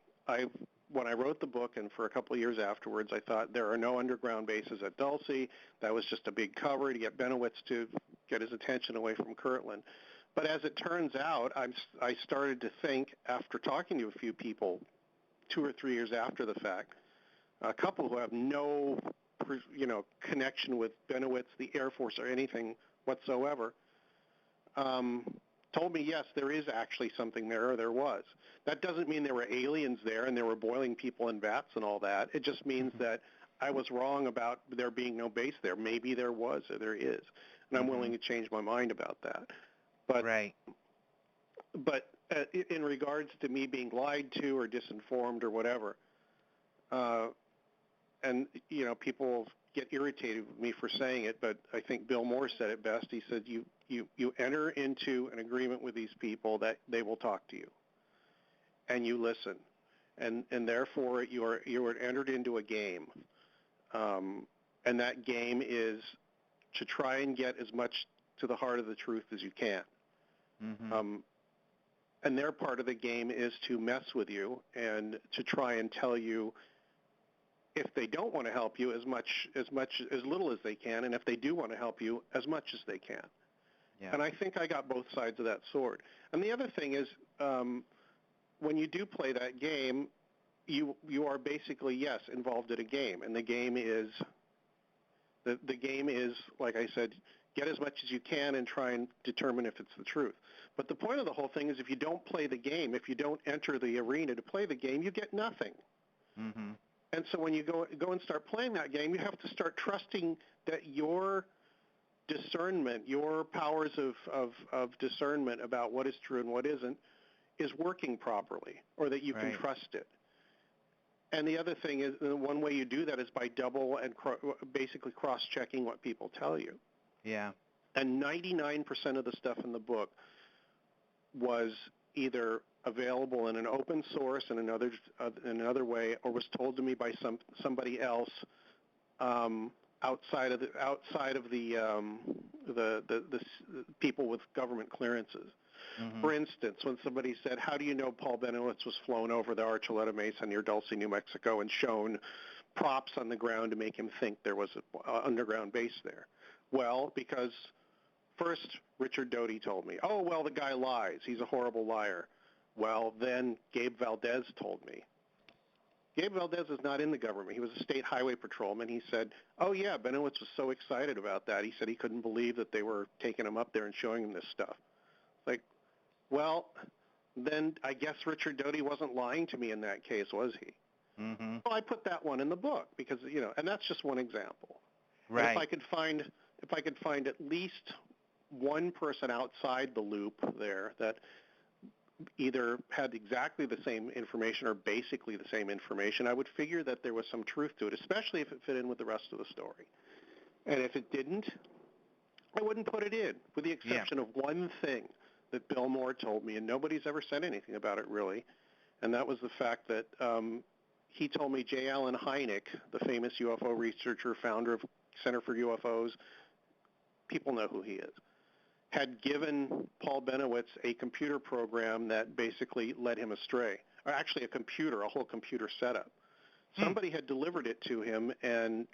Speaker 5: When I wrote the book and for a couple of years afterwards, I thought there are no underground bases at Dulce. That was just a big cover to get Bennewitz to get his attention away from Kirtland. But as it turns out, I started to think after talking to a few people 2 or 3 years after the fact, a couple who have no, connection with Bennewitz, the Air Force, or anything whatsoever, told me, yes, there is actually something there, or there was. That doesn't mean there were aliens there and there were boiling people in vats and all that. It just means that I was wrong about there being no base there. Maybe there was or there is, and I'm willing to change my mind about that. But
Speaker 4: right.
Speaker 5: But in regards to me being lied to or disinformed or whatever, and, people get irritated with me for saying it, but I think Bill Moore said it best. He said, you enter into an agreement with these people that they will talk to you, and you listen. And therefore, you are entered into a game. And that game is to try and get as much to the heart of the truth as you can. Mm-hmm. And their part of the game is to mess with you and to try and tell you if they don't want to help you as little as they can, and if they do want to help you as much as they can. Yeah. And I think I got both sides of that sword. And the other thing is, when you do play that game, you are basically, yes, involved in a game, and the game is like I said, get as much as you can and try and determine if it's the truth. But the point of the whole thing is if you don't play the game, if you don't enter the arena to play the game, you get nothing. Mm-hmm. And so when you go and start playing that game, you have to start trusting that your discernment, your powers of discernment about what is true and what isn't, is working properly, or that you can trust it. And the other thing is, one way you do that is by double and basically cross-checking what people tell you.
Speaker 4: Yeah.
Speaker 5: And 99% of the stuff in the book was either available in an open source in another way, or was told to me by somebody else outside of the people with government clearances. Mm-hmm. For instance, when somebody said, "How do you know Paul Bennewitz was flown over the Archuleta Mesa near Dulce, New Mexico, and shown props on the ground to make him think there was an underground base there?" Well, because first Richard Doty told me, "Oh, well, the guy lies. He's a horrible liar." Well, then Gabe Valdez told me. Gabe Valdez is not in the government. He was a state highway patrolman. He said, "Oh, yeah, Bennewitz was so excited about that. He said he couldn't believe that they were taking him up there and showing him this stuff." Like, well, then I guess Richard Doty wasn't lying to me in that case, was he? Mm-hmm. So I put that one in the book because, and that's just one example. Right. And if I could find at least one person outside the loop there that either had exactly the same information or basically the same information, I would figure that there was some truth to it, especially if it fit in with the rest of the story. And if it didn't, I wouldn't put it in, with the exception of one thing that Bill Moore told me, and nobody's ever said anything about it really, and that was the fact that he told me J. Allen Hynek, the famous UFO researcher, founder of Center for UFOs, people know who he is, had given Paul Bennewitz a computer program that basically led him astray, or actually a whole computer setup. Somebody had delivered it to him, and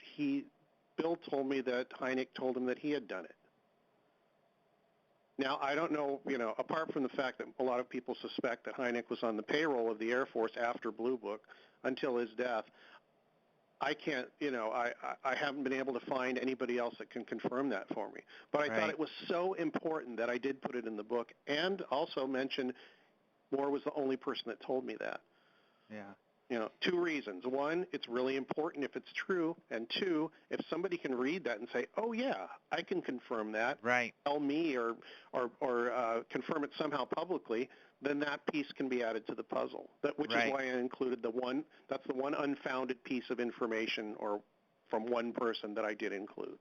Speaker 5: Bill told me that Hynek told him that he had done it. Now, I don't know, apart from the fact that a lot of people suspect that Hynek was on the payroll of the Air Force after Blue Book until his death, I can't, I haven't been able to find anybody else that can confirm that for me. But I thought it was so important that I did put it in the book, and also mention Moore was the only person that told me that.
Speaker 4: Yeah.
Speaker 5: Two reasons. One, it's really important if it's true, and two, if somebody can read that and say, "Oh yeah, I can confirm that," tell me or confirm it somehow publicly, then that piece can be added to the puzzle. Which is why I included that's the one unfounded piece of information or from one person that I did include.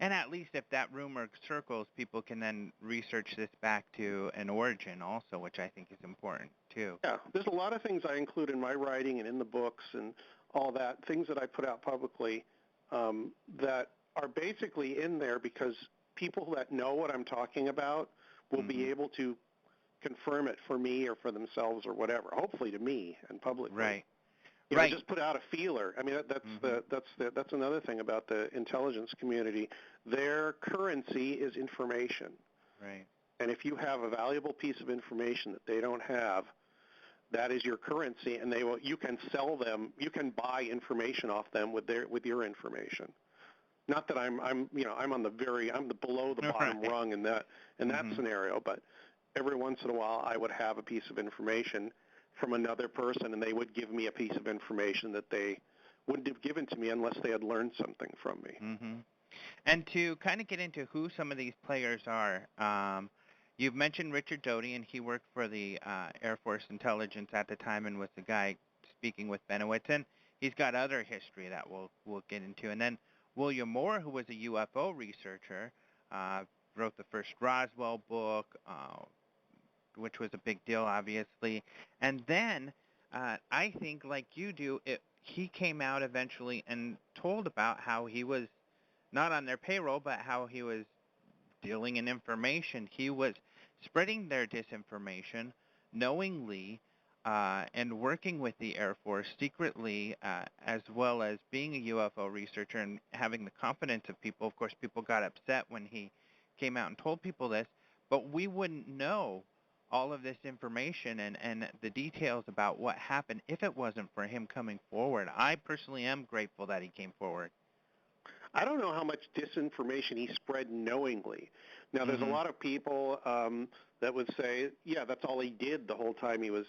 Speaker 4: And at least if that rumor circles, people can then research this back to an origin also, which I think is important too.
Speaker 5: Yeah, there's a lot of things I include in my writing and in the books and all that, things that I put out publicly that are basically in there because people that know what I'm talking about will be able to confirm it for me or for themselves or whatever, hopefully to me and publicly.
Speaker 4: Right.
Speaker 5: Just put out a feeler. I mean, that's another thing about the intelligence community. Their currency is information.
Speaker 4: Right.
Speaker 5: And if you have a valuable piece of information that they don't have, that is your currency, and you can sell them. You can buy information off them with your information. Not that I'm on the below the bottom rung in that scenario, but every once in a while I would have a piece of information from another person, and they would give me a piece of information that they wouldn't have given to me unless they had learned something from me.
Speaker 4: Mm-hmm. And to kind of get into who some of these players are, you've mentioned Richard Doty, and he worked for the Air Force Intelligence at the time and was the guy speaking with Bennewitz, and he's got other history that we'll get into. And then William Moore, who was a UFO researcher, wrote the first Roswell book, which was a big deal, obviously. And then I think, like you do, he came out eventually and told about how he was not on their payroll, but how he was dealing in information. He was spreading their disinformation knowingly and working with the Air Force secretly, as well as being a UFO researcher and having the confidence of people. Of course, people got upset when he came out and told people this, but we wouldn't know all of this information and the details about what happened if it wasn't for him coming forward. I personally am grateful that he came forward.
Speaker 5: I don't know how much disinformation he spread knowingly. Now, there's a lot of people that would say, yeah, that's all he did the whole time he was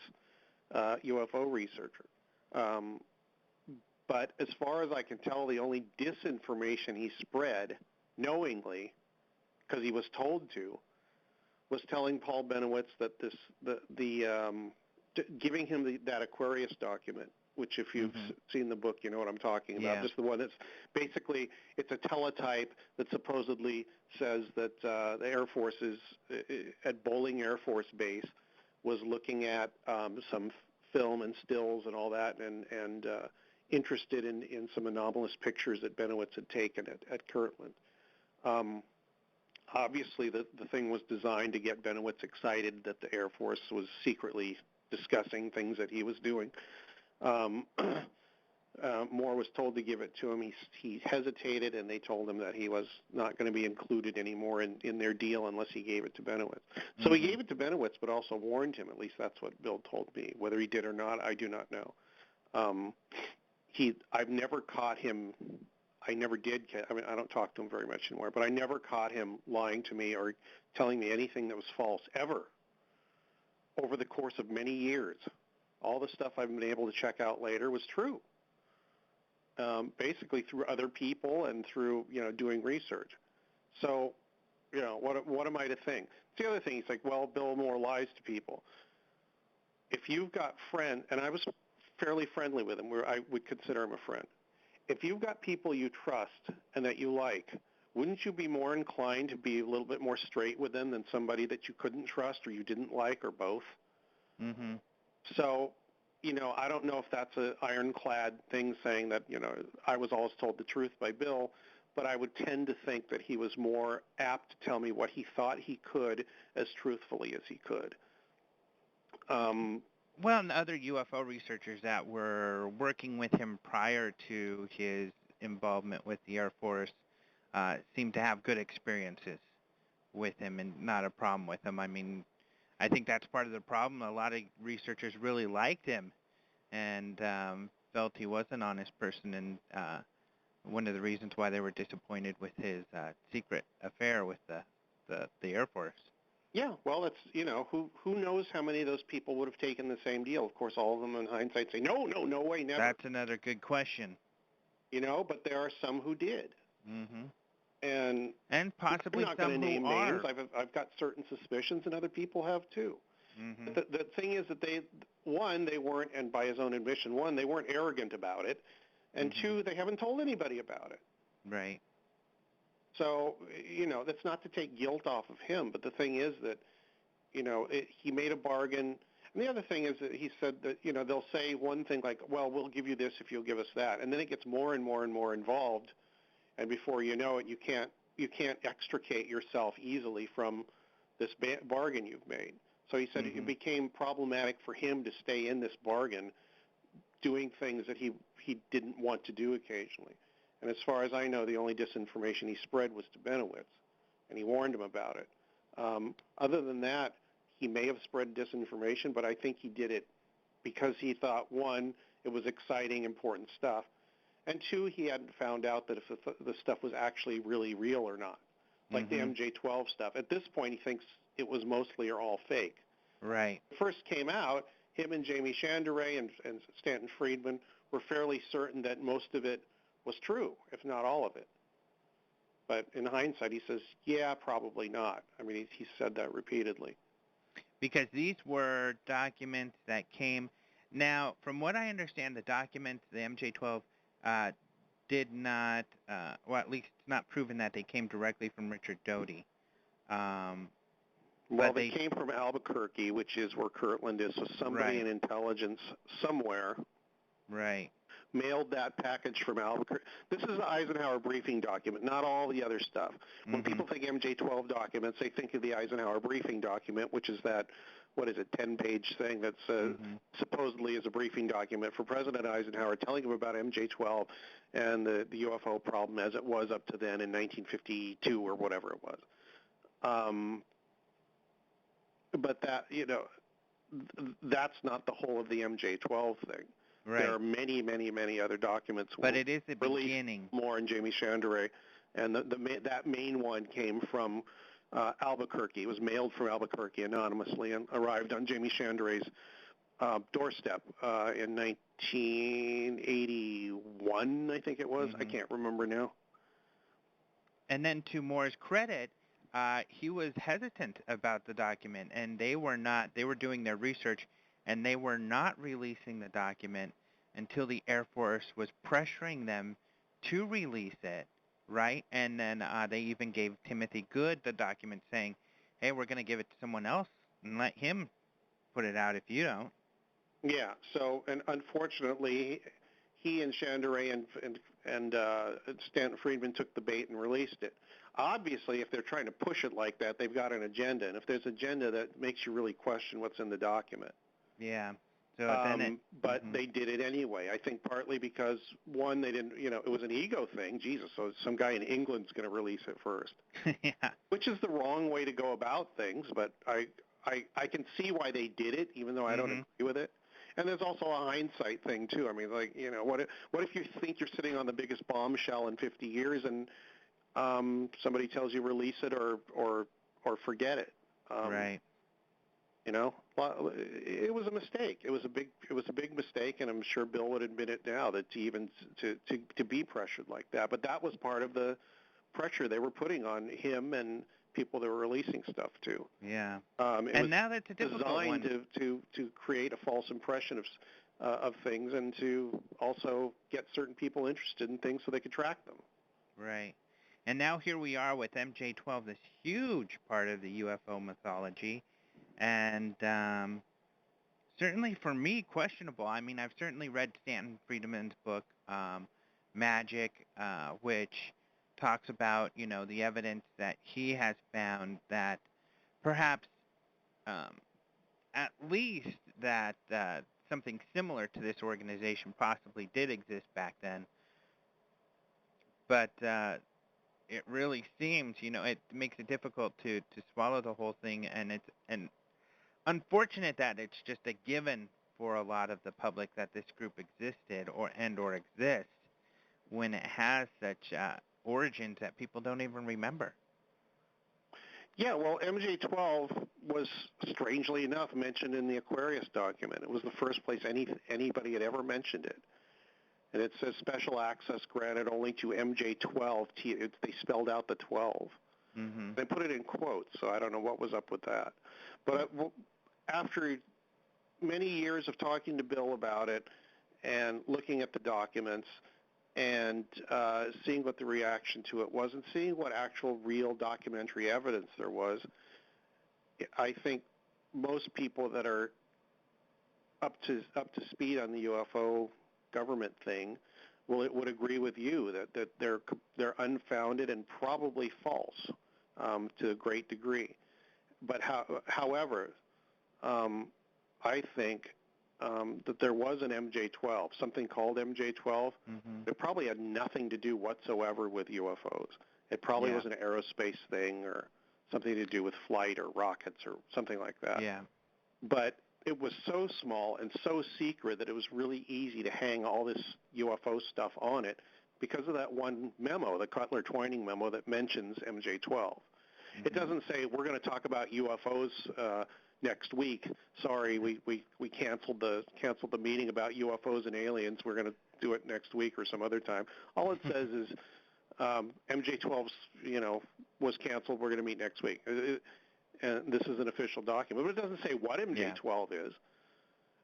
Speaker 5: a UFO researcher. But as far as I can tell, the only disinformation he spread knowingly, because he was told to, was telling Paul Bennewitz that giving him that Aquarius document, which if you've seen the book, you know what I'm talking about. Just the one that's basically, it's a teletype that supposedly says that the Air Force is at Bowling Air Force Base was looking at some film and stills and all that, and interested in some anomalous pictures that Bennewitz had taken at Kirtland. Obviously, the thing was designed to get Bennewitz excited that the Air Force was secretly discussing things that he was doing. Moore was told to give it to him. He hesitated, and they told him that he was not going to be included anymore in their deal unless he gave it to Bennewitz. So he gave it to Bennewitz, but also warned him. At least that's what Bill told me. Whether he did or not, I do not know. I've never caught him. I never did. I mean, I don't talk to him very much anymore, but I never caught him lying to me or telling me anything that was false ever over the course of many years. All the stuff I've been able to check out later was true, basically through other people and through, doing research. So, what am I to think? The other thing, he's like, well, Bill Moore lies to people. If you've got friends, and I was fairly friendly with him, I would consider him a friend. If you've got people you trust and that you like, wouldn't you be more inclined to be a little bit more straight with them than somebody that you couldn't trust or you didn't like or both?
Speaker 4: Mm-hmm.
Speaker 5: So, I don't know if that's an ironclad thing saying that, I was always told the truth by Bill, but I would tend to think that he was more apt to tell me what he thought he could as truthfully as he could.
Speaker 4: Well, and other UFO researchers that were working with him prior to his involvement with the Air Force seemed to have good experiences with him and not a problem with him. I mean, I think that's part of the problem. A lot of researchers really liked him and felt he was an honest person, and one of the reasons why they were disappointed with his secret affair with the Air Force.
Speaker 5: Yeah, well, it's, who knows how many of those people would have taken the same deal. Of course, all of them in hindsight say, no way, never.
Speaker 4: That's another good question.
Speaker 5: But there are some who did.
Speaker 4: Mm-hmm.
Speaker 5: And
Speaker 4: possibly
Speaker 5: I'm not
Speaker 4: some
Speaker 5: going to name
Speaker 4: who are.
Speaker 5: names. I've got certain suspicions, and other people have too.
Speaker 4: Mm-hmm.
Speaker 5: The thing is that they weren't, and by his own admission, they weren't arrogant about it, and
Speaker 4: Mm-hmm.
Speaker 5: two, they haven't told anybody about it.
Speaker 4: Right.
Speaker 5: So, that's not to take guilt off of him, but the thing is that, he made a bargain. And the other thing is that he said that, they'll say one thing like, well, we'll give you this if you'll give us that. And then it gets more and more and more involved. And before you know it, you can't extricate yourself easily from this bargain you've made. So he said it became problematic for him to stay in this bargain, doing things that he didn't want to do occasionally. And as far as I know, the only disinformation he spread was to Bennewitz, and he warned him about it. Other than that, he may have spread disinformation, but I think he did it because he thought, one, it was exciting, important stuff, and two, he hadn't found out that if the stuff was actually really real or not, like the MJ-12 stuff. At this point, he thinks it was mostly or all fake.
Speaker 4: Right.
Speaker 5: When it first came out, him and Jamie Chandray and Stanton Friedman were fairly certain that most of it was true, if not all of it. But in hindsight, he says, yeah, probably not. I mean, he said that repeatedly.
Speaker 4: Because these were documents that came. Now, from what I understand, the documents, the MJ-12, did not, well, at least it's not proven that they came directly from Richard Doty.
Speaker 5: Well, they came from Albuquerque, which is where Kirtland is, so somebody in intelligence somewhere mailed that package from Albuquerque. This is the Eisenhower briefing document, not all the other stuff. When people think MJ-12 documents, they think of the Eisenhower briefing document, which is that, 10-page thing that's supposedly is a briefing document for President Eisenhower telling him about MJ-12 and the UFO problem as it was up to then in 1952 or whatever it was. But that, that's not the whole of the MJ-12 thing.
Speaker 4: Right.
Speaker 5: There are many, many, many other documents.
Speaker 4: But it is the beginning.
Speaker 5: Moore and Jamie Chandray, and that main one came from Albuquerque. It was mailed from Albuquerque anonymously and arrived on Jamie Chandray's doorstep in 1981, I think it was. I can't remember now.
Speaker 4: And then to Moore's credit, he was hesitant about the document, and they were doing their research, and they were not releasing the document until the Air Force was pressuring them to release it, right? And then they even gave Timothy Good the document saying, hey, we're going to give it to someone else and let him put it out if you don't.
Speaker 5: Yeah, so, and unfortunately, he and Chandray and Stanton Friedman took the bait and released it. Obviously, if they're trying to push it like that, they've got an agenda, and if there's an agenda, that makes you really question what's in the document.
Speaker 4: Yeah. So then
Speaker 5: but they did it anyway. I think partly because, one, they didn't, it was an ego thing. Jesus, so some guy in England's going to release it first.
Speaker 4: Yeah.
Speaker 5: Which is the wrong way to go about things, but I can see why they did it, even though I don't agree with it. And there's also a hindsight thing, too. I mean, like, what if you think you're sitting on the biggest bombshell in 50 years and somebody tells you release it or forget it?
Speaker 4: Right.
Speaker 5: Well, it was a mistake. It was a big mistake, and I'm sure Bill would admit it now that to be pressured like that. But that was part of the pressure they were putting on him and people they were releasing stuff to.
Speaker 4: Yeah.
Speaker 5: And
Speaker 4: now that's a difficult one.
Speaker 5: Designed to create a false impression of things and to also get certain people interested in things so they could track them.
Speaker 4: Right. And now here we are with MJ-12, this huge part of the UFO mythology, and certainly for me, questionable. I mean, I've certainly read Stanton Friedman's book, Magic, which talks about, the evidence that he has found that perhaps at least that something similar to this organization possibly did exist back then. But it really seems, it makes it difficult to swallow the whole thing, and it's unfortunate that it's just a given for a lot of the public that this group existed or exists when it has such origins that people don't even remember.
Speaker 5: Yeah, well, MJ-12 was, strangely enough, mentioned in the Aquarius document. It was the first place anybody had ever mentioned it. And it says special access granted only to MJ-12. They spelled out the 12.
Speaker 4: Mm-hmm.
Speaker 5: They put it in quotes, so I don't know what was up with that. But after many years of talking to Bill about it and looking at the documents and seeing what the reaction to it was and seeing what actual real documentary evidence there was, I think most people that are up to speed on the UFO government thing would agree with you that they're unfounded and probably false to a great degree. But however, I think that there was an MJ-12, something called MJ-12.
Speaker 4: Mm-hmm.
Speaker 5: It probably had nothing to do whatsoever with UFOs. It probably was an aerospace thing or something to do with flight or rockets or something like that.
Speaker 4: Yeah.
Speaker 5: But it was so small and so secret that it was really easy to hang all this UFO stuff on it because of that one memo, the Cutler-Twining memo that mentions MJ-12. Mm-hmm. It doesn't say we're going to talk about UFOs next week. Sorry, we canceled the meeting about UFOs and aliens. We're going to do it next week or some other time. All it says is MJ-12's was canceled. We're going to meet next week. And this is an official document, but it doesn't say what MJ-12 is.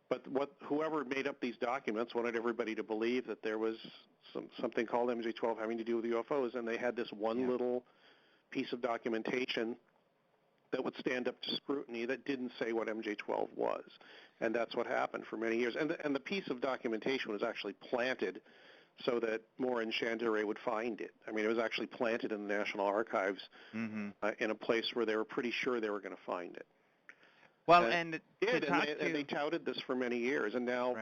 Speaker 5: But whoever made up these documents wanted everybody to believe that there was something called MJ-12 having to do with UFOs, and they had this one little piece of documentation that would stand up to scrutiny that didn't say what MJ-12 was. And that's what happened for many years. And the piece of documentation was actually planted so that Moore and Chandray would find it. I mean, it was actually planted in the National Archives in a place where they were pretty sure they were going to find it.
Speaker 4: Well,
Speaker 5: and they touted this for many years, and now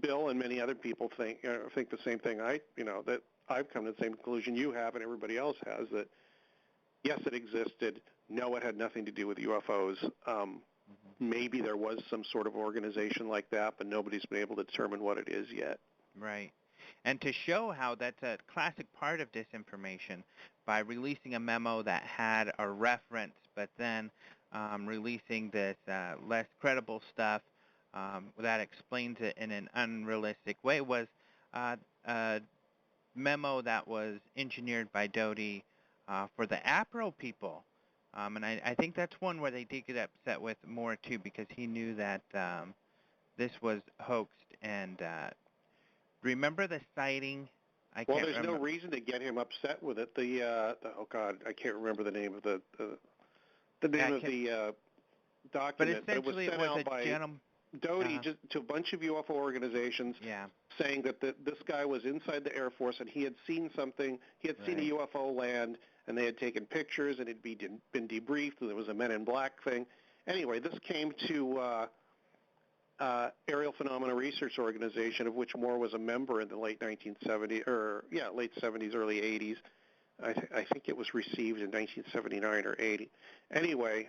Speaker 5: Bill and many other people think the same thing. That I've come to the same conclusion you have, and everybody else has, that yes, it existed. No, it had nothing to do with UFOs. Maybe there was some sort of organization like that, but nobody's been able to determine what it is yet.
Speaker 4: Right. And to show how that's a classic part of disinformation, by releasing a memo that had a reference, but then releasing this less credible stuff that explains it in an unrealistic way, was a memo that was engineered by Doty for the APRO people. And I think that's one where they did get upset with Moore, too, because he knew that this was hoaxed. And remember the sighting?
Speaker 5: There's no reason to get him upset with it. Oh God, I can't remember the name of the document.
Speaker 4: But essentially,
Speaker 5: it was sent out by Doty just to a bunch of UFO organizations, saying that this guy was inside the Air Force and he had seen something. He had seen a UFO land, and they had taken pictures, and it had been debriefed, and there was a Men in Black thing. Anyway, this came to Aerial Phenomena Research Organization, of which Moore was a member in the late 1970s, late 70s, early 80s. I think it was received in 1979 or 80. Anyway,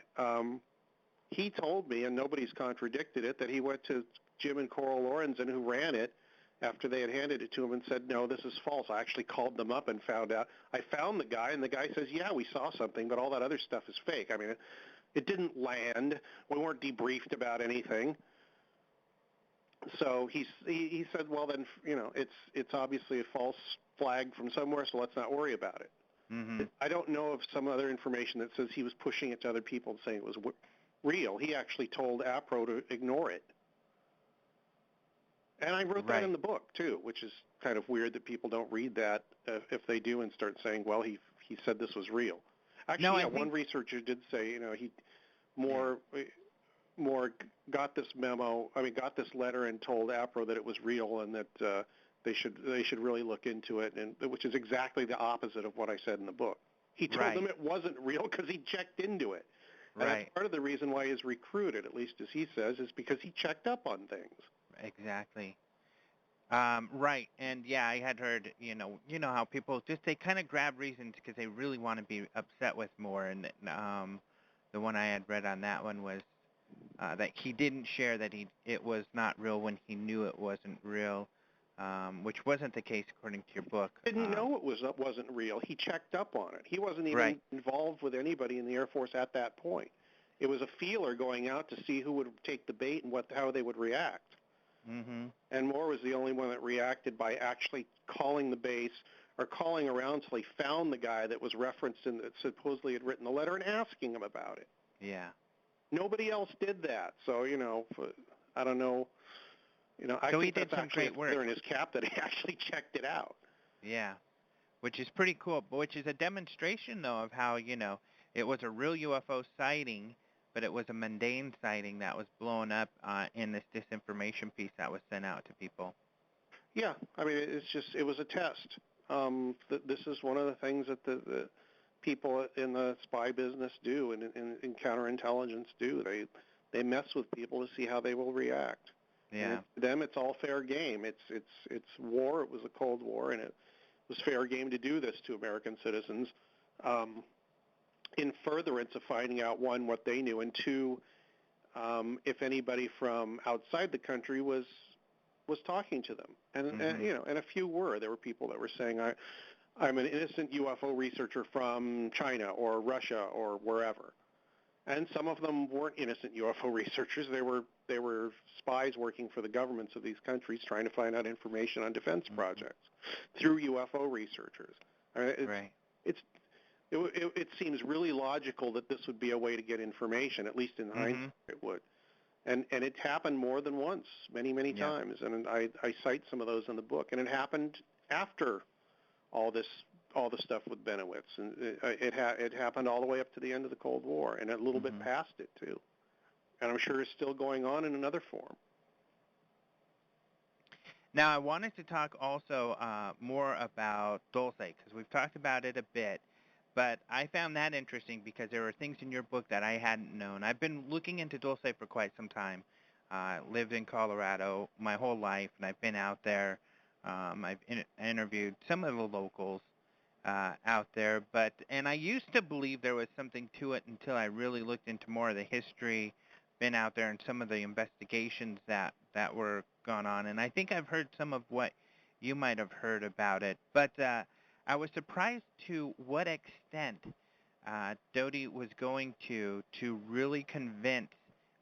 Speaker 5: he told me, and nobody's contradicted it, that he went to Jim and Coral Lorenzen, who ran it, after they had handed it to him and said, no, this is false. I actually called them up and found out. I found the guy, and the guy says, yeah, we saw something, but all that other stuff is fake. I mean, it didn't land. We weren't debriefed about anything. So he said, well, then, it's obviously a false flag from somewhere, so let's not worry about it.
Speaker 4: Mm-hmm.
Speaker 5: I don't know of some other information that says he was pushing it to other people and saying it was real. He actually told APRO to ignore it. And I wrote that in the book, too, which is kind of weird that people don't read that if they do and start saying, well, he he said this was real. Actually,
Speaker 4: No,
Speaker 5: yeah, one researcher did say, he more got this got this letter and told APRO that it was real and that they should really look into it, and which is exactly the opposite of what I said in the book. He told them it wasn't real because he checked into it. And that's part of the reason why he's recruited, at least as he says, is because he checked up on things.
Speaker 4: Exactly. Right, and yeah, I had heard, you know how people they kind of grab reasons because they really want to be upset with more, and the one I had read on that one was that he didn't share that it was not real when he knew it wasn't real, which wasn't the case according to your book.
Speaker 5: Didn't know it wasn't real. He checked up on it. He wasn't even involved with anybody in the Air Force at that point. It was a feeler going out to see who would take the bait and how they would react.
Speaker 4: Mm-hmm.
Speaker 5: And Moore was the only one that reacted by actually calling the base or calling around till he found the guy that was referenced and that supposedly had written the letter and asking him about it.
Speaker 4: Yeah.
Speaker 5: Nobody else did that. So, I don't know. I
Speaker 4: so
Speaker 5: think
Speaker 4: he did
Speaker 5: that's
Speaker 4: some
Speaker 5: actually
Speaker 4: great work.
Speaker 5: clear in his cap that he actually checked it out.
Speaker 4: Yeah. Which is pretty cool, which is a demonstration, though, of how, it was a real UFO sighting, but it was a mundane sighting that was blown up in this disinformation piece that was sent out to people.
Speaker 5: Yeah, it was a test. This is one of the things that the people in the spy business do and in counterintelligence do. They mess with people to see how they will react.
Speaker 4: Yeah.
Speaker 5: To them, it's all fair game. It's war. It was a Cold War, and it was fair game to do this to American citizens. In furtherance of finding out, one, what they knew, and two, if anybody from outside the country was talking to them, and a few were. There were people that were saying, I'm an innocent UFO researcher from China or Russia or wherever, and some of them weren't innocent UFO researchers. They were spies working for the governments of these countries, trying to find out information on defense projects through UFO researchers. It seems really logical that this would be a way to get information, at least in hindsight it would. And it happened more than once, many times. And I cite some of those in the book. And it happened after all the stuff with Bennewitz. And it happened all the way up to the end of the Cold War and a little bit past it, too. And I'm sure it's still going on in another form.
Speaker 4: Now, I wanted to talk also more about Dulce, because we've talked about it a bit. But I found that interesting because there were things in your book that I hadn't known. I've been looking into Dulce for quite some time. I lived in Colorado my whole life, and I've been out there. I've interviewed some of the locals out there. And I used to believe there was something to it until I really looked into more of the history, been out there, and some of the investigations that were gone on. And I think I've heard some of what you might have heard about it. But I was surprised to what extent Doty was going to really convince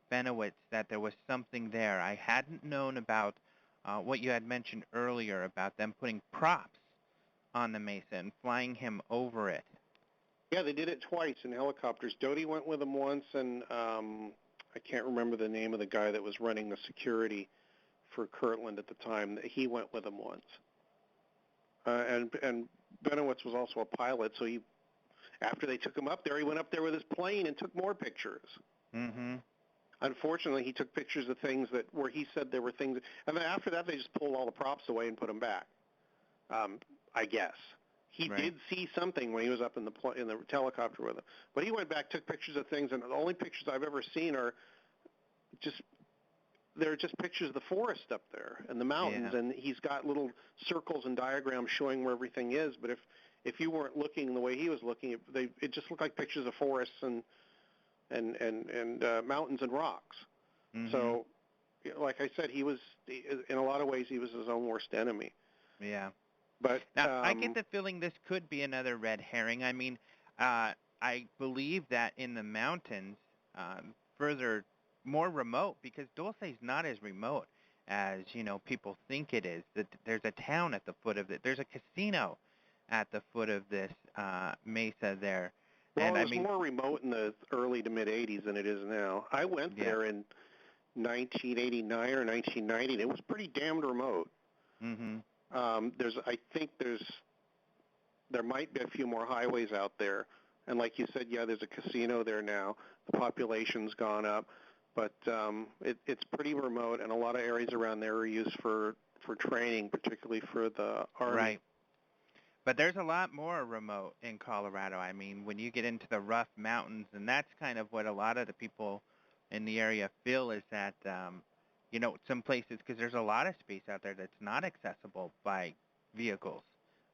Speaker 4: Bennewitz that there was something there. I hadn't known about what you had mentioned earlier about them putting props on the mesa and flying him over it.
Speaker 5: Yeah, they did it twice in helicopters. Doty went with them once, and I can't remember the name of the guy that was running the security for Kirtland at the time. He went with them once. And Bennewitz was also a pilot, so after they took him up there, he went up there with his plane and took more pictures.
Speaker 4: Mm-hmm.
Speaker 5: Unfortunately, he took pictures of things where he said there were things, and then after that, they just pulled all the props away and put them back. I guess he did see something when he was up in the helicopter with him, but he went back, took pictures of things, and the only pictures I've ever seen are they're just pictures of the forest up there and the mountains, and he's got little circles and diagrams showing where everything is. But if you weren't looking the way he was looking, it just looked like pictures of forests and mountains and rocks. Mm-hmm. So, like I said, he was in a lot of ways he was his own worst enemy.
Speaker 4: Yeah.
Speaker 5: But
Speaker 4: now I get the feeling this could be another red herring. I mean, I believe that in the mountains, further. More remote, because Dulce's not as remote as people think it is. That there's a town at the foot of it. There's a casino at the foot of this mesa there.
Speaker 5: Well,
Speaker 4: and
Speaker 5: it was more remote in the early to mid '80s than it is now. I went there in 1989 or 1990, and it was pretty damned remote.
Speaker 4: Mm-hmm.
Speaker 5: I think there's there might be a few more highways out there. And like you said, yeah, there's a casino there now. The population's gone up, but it's pretty remote, and a lot of areas around there are used for training, particularly for the Army.
Speaker 4: Right. But there's a lot more remote in Colorado. I mean, when you get into the rough mountains, and that's kind of what a lot of the people in the area feel is that, some places, because there's a lot of space out there that's not accessible by vehicles,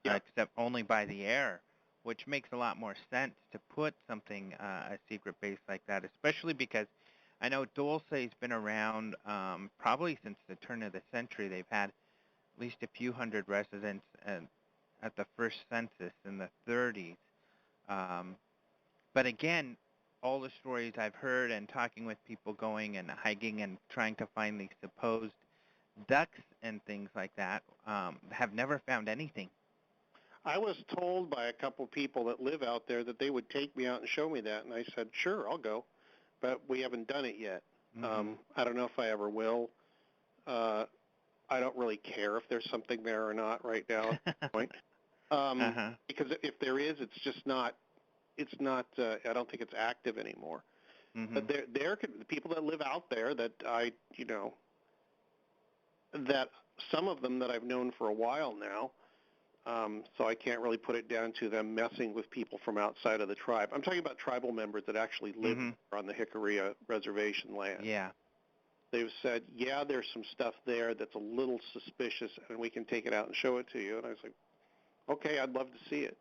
Speaker 4: except only by the air, which makes a lot more sense to put something, a secret base like that, especially because I know Dulce's been around probably since the turn of the century. They've had at least a few hundred residents at the first census in the 30s. But again, all the stories I've heard and talking with people going and hiking and trying to find these supposed ducks and things like that have never found anything.
Speaker 5: I was told by a couple people that live out there that they would take me out and show me that, and I said, sure, I'll go. But we haven't done it yet.
Speaker 4: Mm-hmm.
Speaker 5: I don't know if I ever will. I don't really care if there's something there or not right now at this point. Because if there is, it's just not. It's not. I don't think it's active anymore.
Speaker 4: Mm-hmm.
Speaker 5: But there could the people that live out there that that some of them that I've known for a while now. So I can't really put it down to them messing with people from outside of the tribe. I'm talking about tribal members that actually live on the Jicarilla reservation land.
Speaker 4: Yeah.
Speaker 5: They've said, yeah, there's some stuff there that's a little suspicious, and we can take it out and show it to you. And I was like, okay, I'd love to see it.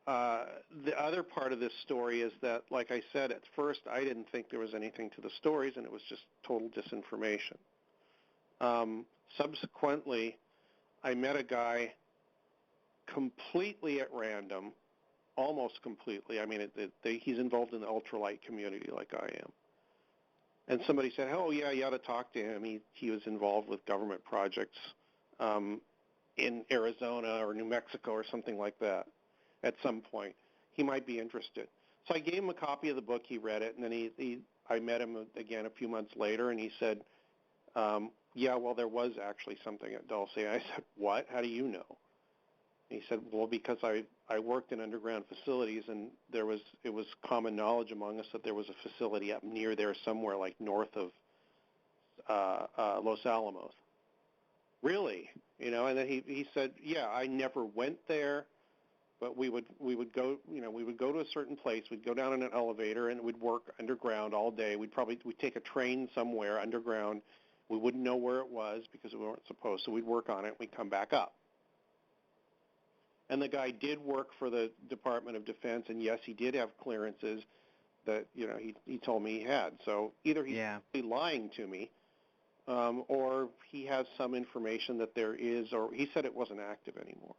Speaker 5: The other part of this story is that, like I said, at first I didn't think there was anything to the stories, and it was just total disinformation. Subsequently, I met a guy completely at random, almost completely. I mean, he's involved in the ultralight community like I am. And somebody said, oh, yeah, you ought to talk to him. He was involved with government projects in Arizona or New Mexico or something like that at some point. He might be interested. So I gave him a copy of the book. He read it, and then I met him again a few months later, and he said, yeah, well, there was actually something at Dulce. I said, what? How do you know? And he said, well, because I worked in underground facilities, and it was common knowledge among us that there was a facility up near there somewhere, like north of Los Alamos. Really? And then he said, yeah, I never went there, but we would go, we would go to a certain place. We'd go down in an elevator, and we'd work underground all day. We'd take a train somewhere underground. We wouldn't know where it was because we weren't supposed, so we'd work on it, and we'd come back up. And the guy did work for the Department of Defense, and yes, he did have clearances that, he told me he had. So either he's lying to me, or he has some information that there is, or he said it wasn't active anymore,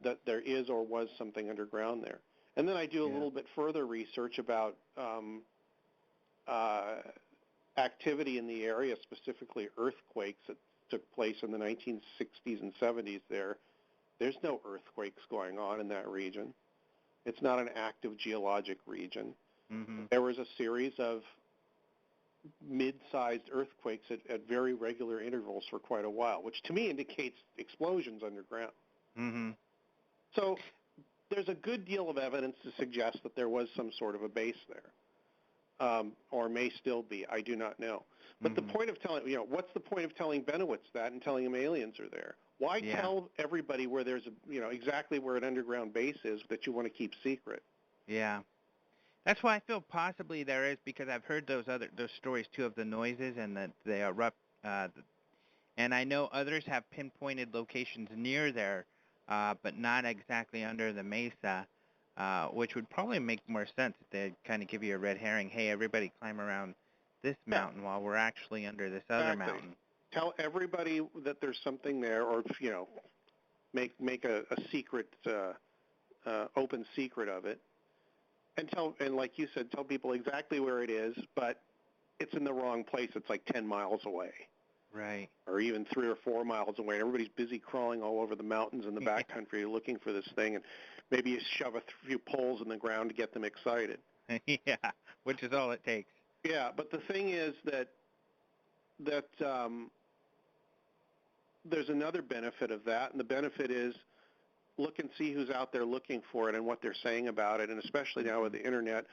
Speaker 5: that there is or was something underground there. And then I do a little bit further research about activity in the area, specifically earthquakes that took place in the 1960s and 70s there. There's no earthquakes going on in that region. It's not an active geologic region. Mm-hmm. There was a series of mid-sized earthquakes at very regular intervals for quite a while, which to me indicates explosions underground.
Speaker 4: Mm-hmm.
Speaker 5: So there's a good deal of evidence to suggest that there was some sort of a base there. Or may still be. I do not know. But the point of telling, what's the point of telling Bennewitz that and telling him aliens are there? Why tell everybody where there's exactly where an underground base is that you want to keep secret?
Speaker 4: Yeah. That's why I feel possibly there is, because I've heard those stories too of the noises and that they erupt. And I know others have pinpointed locations near there, but not exactly under the mesa. Which would probably make more sense if they kind of give you a red herring. Hey, everybody climb around this mountain while we're actually under this other mountain.
Speaker 5: Tell everybody that there's something there, or make a secret, open secret of it, and like you said, tell people exactly where it is, but it's in the wrong place. It's like 10 miles away.
Speaker 4: Right.
Speaker 5: Or even 3 or 4 miles away. And everybody's busy crawling all over the mountains in the backcountry looking for this thing, and maybe you shove a few poles in the ground to get them excited.
Speaker 4: Yeah, which is all it takes.
Speaker 5: there's another benefit of that, and the benefit is look and see who's out there looking for it and what they're saying about it, and especially now with the internet,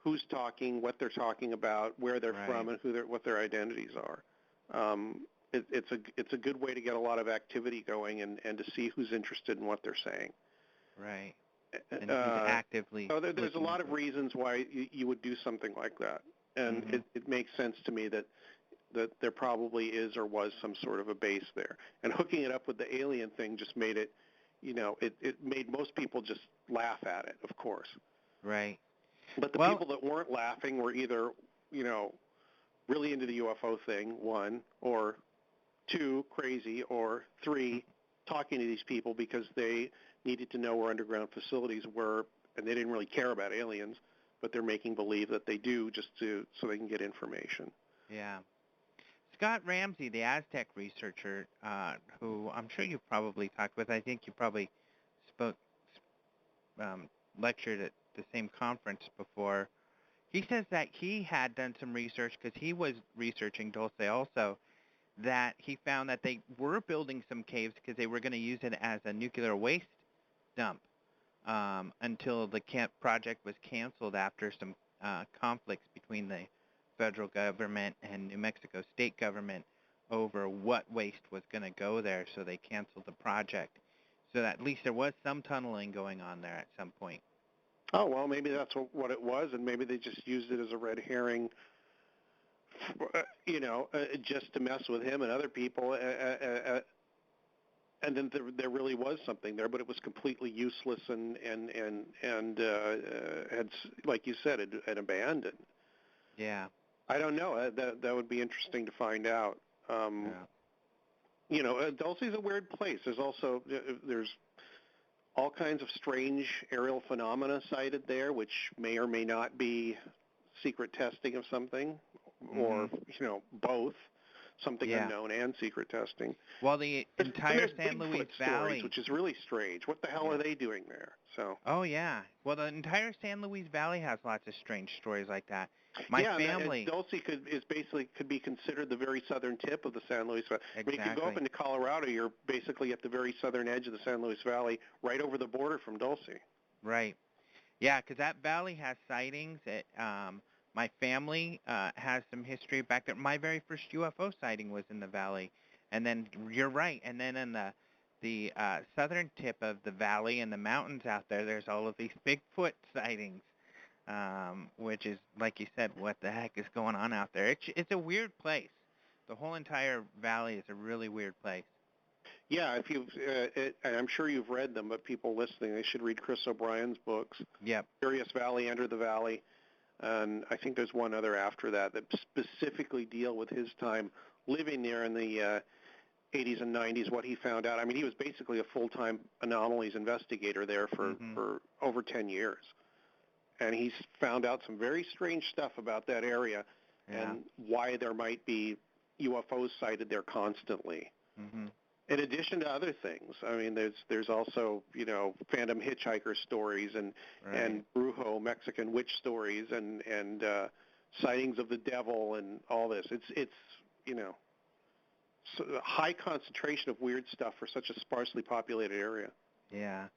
Speaker 5: who's talking, what they're talking about, where they're from, and what their identities are. It's a good way to get a lot of activity going and to see who's interested in what they're saying.
Speaker 4: Right. And who's actively.
Speaker 5: So there's a lot of reasons why you would do something like that, and it makes sense to me that there probably is or was some sort of a base there. And hooking it up with the alien thing just made it, it made most people just laugh at it, of course.
Speaker 4: Right.
Speaker 5: But the people that weren't laughing were either, really into the UFO thing, one, or two, crazy, or three, talking to these people because they needed to know where underground facilities were, and they didn't really care about aliens, but they're making believe that they do just so they can get information.
Speaker 4: Yeah. Scott Ramsey, the Aztec researcher, who I'm sure you've probably talked with, I think you probably lectured at the same conference before, he says that he had done some research, because he was researching Dulce also, that he found that they were building some caves because they were going to use it as a nuclear waste dump until the project was canceled after some conflicts between the federal government and New Mexico state government over what waste was going to go there, so they canceled the project. So that at least there was some tunneling going on there at some point.
Speaker 5: Oh, well, maybe that's what it was, and maybe they just used it as a red herring, just to mess with him and other people, and then there really was something there, but it was completely useless and had, like you said, had abandoned.
Speaker 4: Yeah.
Speaker 5: I don't know. That would be interesting to find out. Dulce's a weird place. There's all kinds of strange aerial phenomena cited there, which may or may not be secret testing of something, or both, something unknown and secret testing.
Speaker 4: Well, the entire San Luis Valley,
Speaker 5: which is really strange. What the hell are they doing there? So.
Speaker 4: Oh yeah. Well, the entire San Luis Valley has lots of strange stories like that. My family.
Speaker 5: Dulce could be considered the very southern tip of the San Luis Valley.
Speaker 4: Exactly.
Speaker 5: I mean, if you go up into Colorado, you're basically at the very southern edge of the San Luis Valley, right over the border from Dulce.
Speaker 4: Right. Yeah, because that valley has sightings. My family has some history back there. My very first UFO sighting was in the valley. And then, you're right, and then in the southern tip of the valley and the mountains out there, there's all of these Bigfoot sightings, which is, like you said, what the heck is going on out there? It's a weird place. The whole entire valley is a really weird place.
Speaker 5: Yeah, if you've, I'm sure you've read them, but people listening, they should read Chris O'Brien's books.
Speaker 4: Yep.
Speaker 5: Curious Valley, Enter the Valley, and I think there's one other after that specifically deal with his time living there in the 80s and 90s, what he found out. I mean, he was basically a full-time anomalies investigator there for over 10 years. And he's found out some very strange stuff about that area and why there might be UFOs sighted there constantly. Mm-hmm. In addition to other things, I mean, there's also, phantom hitchhiker stories and Brujo Mexican witch stories and sightings of the devil and all this. It's a high concentration of weird stuff for such a sparsely populated area.
Speaker 4: Yeah.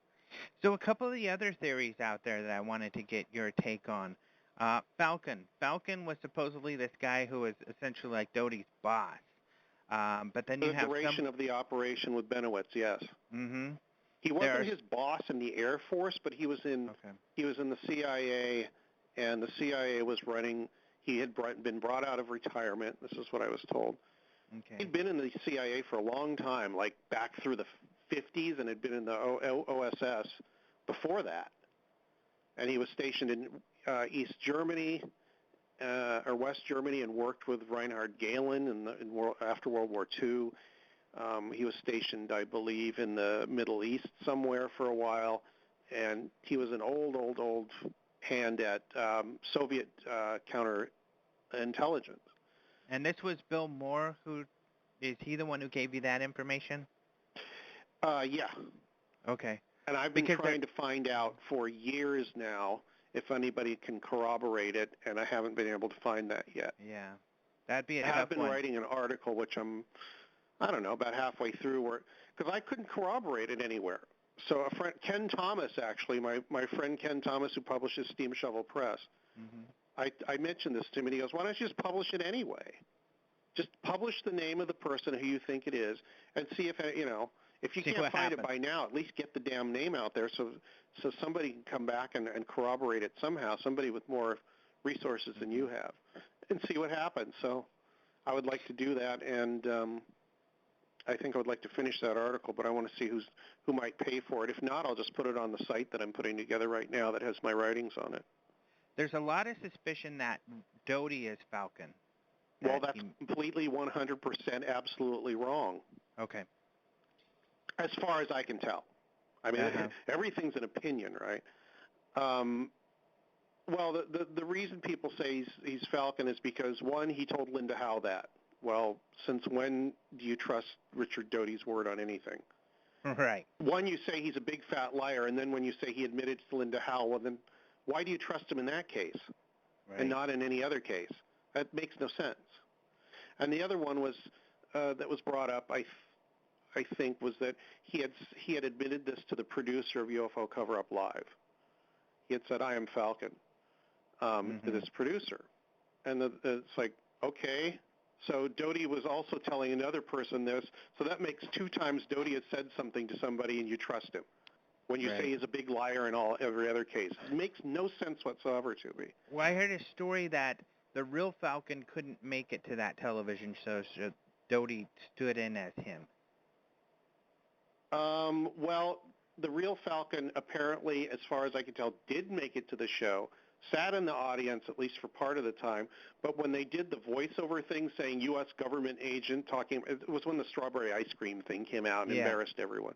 Speaker 4: So a couple of the other theories out there that I wanted to get your take on. Falcon. Falcon was supposedly this guy who was essentially like Doty's boss. But then you have
Speaker 5: the duration of the operation with Bennewitz, yes.
Speaker 4: Mm-hmm.
Speaker 5: He wasn't his boss in the Air Force, but he was in the CIA, and the CIA was running. He had been brought out of retirement. This is what I was told.
Speaker 4: Okay.
Speaker 5: He'd been in the CIA for a long time, like back through the 50s, and had been in the OSS before that. And he was stationed in East Germany or West Germany and worked with Reinhard Gehlen after World War II. He was stationed, I believe, in the Middle East somewhere for a while, and he was an old hand at Soviet counterintelligence.
Speaker 4: And this was Bill Moore, is he the one who gave you that information?
Speaker 5: Yeah.
Speaker 4: Okay.
Speaker 5: And I've been trying to find out for years now if anybody can corroborate it, and I haven't been able to find that yet.
Speaker 4: Yeah. That'd be a tough one.
Speaker 5: I have been writing an article, which I'm I don't know, about halfway through, because I couldn't corroborate it anywhere. So a friend, Ken Thomas, actually, my friend Ken Thomas, who publishes Steam Shovel Press, I mentioned this to him, and he goes, why don't you just publish it anyway? Just publish the name of the person who you think it is, and see if, if you can't find it by now, at least get the damn name out there so somebody can come back and corroborate it somehow, somebody with more resources than you have, and see what happens. So I would like to do that, and I think I would like to finish that article, but I want to see who might pay for it. If not, I'll just put it on the site that I'm putting together right now that has my writings on it.
Speaker 4: There's a lot of suspicion that Doty is Falcon.
Speaker 5: Well, that's completely 100% absolutely wrong.
Speaker 4: Okay.
Speaker 5: As far as I can tell. I mean, everything's an opinion, right? Well, the reason people say he's Falcon is because, one, he told Linda Howe that. Well, since when do you trust Richard Doty's word on anything?
Speaker 4: Right.
Speaker 5: One, you say he's a big fat liar, and then when you say he admitted to Linda Howe, well, then why do you trust him in that case and not in any other case? That makes no sense. And the other one was that was brought up, I think, was that he had admitted this to the producer of UFO Cover-Up Live. He had said, "I am Falcon," to this producer, and it's like, okay. So Doty was also telling another person this, so that makes 2 times Doty has said something to somebody and you trust him. When you say he's a big liar in every other case. It makes no sense whatsoever to me.
Speaker 4: Well, I heard a story that the real Falcon couldn't make it to that television show, so Doty stood in as him.
Speaker 5: Well, the real Falcon apparently, as far as I can tell, did make it to the show, sat in the audience at least for part of the time, but when they did the voiceover thing saying U.S. government agent talking, it was when the strawberry ice cream thing came out and embarrassed everyone.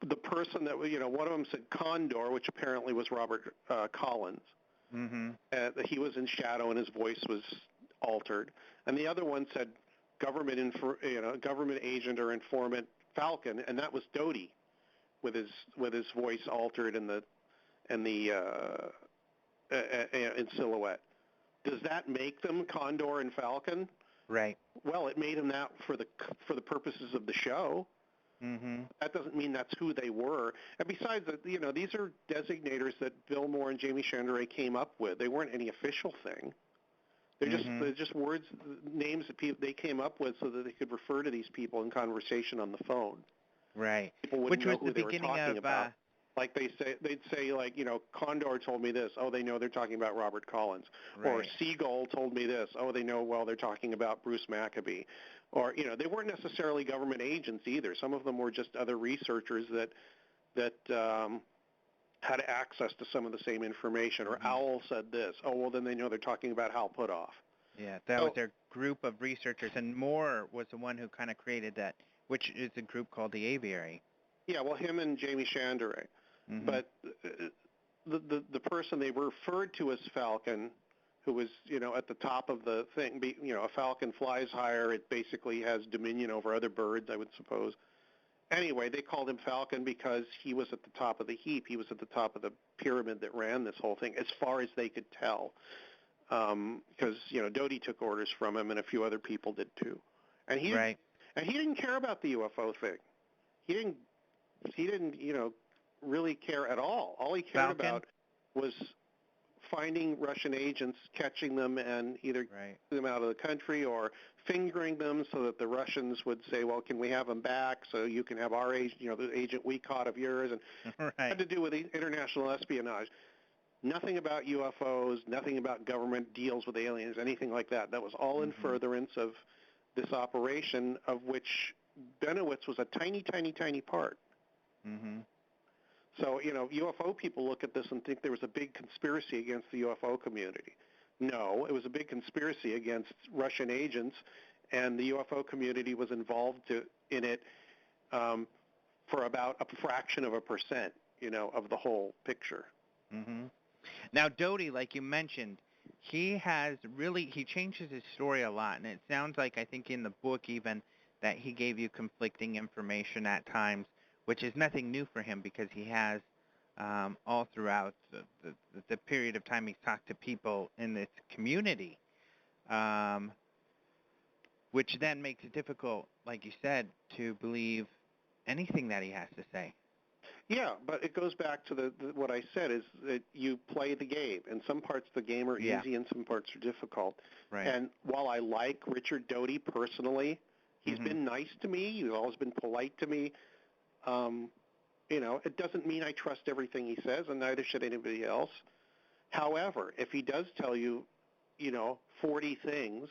Speaker 5: The person that, one of them said Condor, which apparently was Robert Collins. He was in shadow and his voice was altered. And the other one said government agent or informant Falcon, and that was Doty with his voice altered in silhouette. Does that make them Condor and Falcon?
Speaker 4: Right.
Speaker 5: Well, it made them that for the purposes of the show. That doesn't mean that's who they were. And besides, these are designators that Bill Moore and Jamie Chandray came up with. They weren't any official thing. They're just words, names that they came up with so that they could refer to these people in conversation on the phone.
Speaker 4: Right.
Speaker 5: People wouldn't know who they were talking about. Like they'd say, like, Condor told me this. Oh, they know they're talking about Robert Collins. Right. Or Seagull told me this. Oh, they know, well, they're talking about Bruce Maccabee. Or, they weren't necessarily government agents either. Some of them were just other researchers that had access to some of the same information. Or Owl said this. Oh, well, then they know they're talking about Hal Puthoff.
Speaker 4: Yeah, that was their group of researchers. And Moore was the one who kind of created that, which is a group called the Aviary. Yeah, well, him and Jamie Chandray. But the person they referred to as Falcon, who was, at the top of the thing, a falcon flies higher. It basically has dominion over other birds, I would suppose. Anyway, they called him Falcon because he was at the top of the heap. He was at the top of the pyramid that ran this whole thing, as far as they could tell. Because, Doty took orders from him and a few other people did too. And he didn't care about the UFO thing. He didn't, really care at all. All he cared about was finding Russian agents, catching them, and either getting them out of the country or fingering them so that the Russians would say, well, can we have them back so you can have our agent, the agent we caught of yours, and it had to do with international espionage. Nothing about UFOs, nothing about government deals with aliens, anything like that. That was all in furtherance of this operation, of which Bennewitz was a tiny, tiny, tiny part. So, UFO people look at this and think there was a big conspiracy against the UFO community. No, it was a big conspiracy against Russian agents, and the UFO community was involved in it for about a fraction of a percent, of the whole picture. Now, Doty, like you mentioned, he changes his story a lot, and it sounds like, I think in the book even, that he gave you conflicting information at times, which is nothing new for him because he has all throughout the period of time he's talked to people in this community. which then makes it difficult, like you said, to believe anything that he has to say.
Speaker 5: Yeah, but it goes back to what I said is that you play the game, and some parts of the game are
Speaker 4: Yeah.
Speaker 5: easy and some parts are difficult.
Speaker 4: Right.
Speaker 5: And while I like Richard Doty personally, he's been nice to me. He's always been polite to me. It doesn't mean I trust everything he says, and neither should anybody else. However, if he does tell you, 40 things,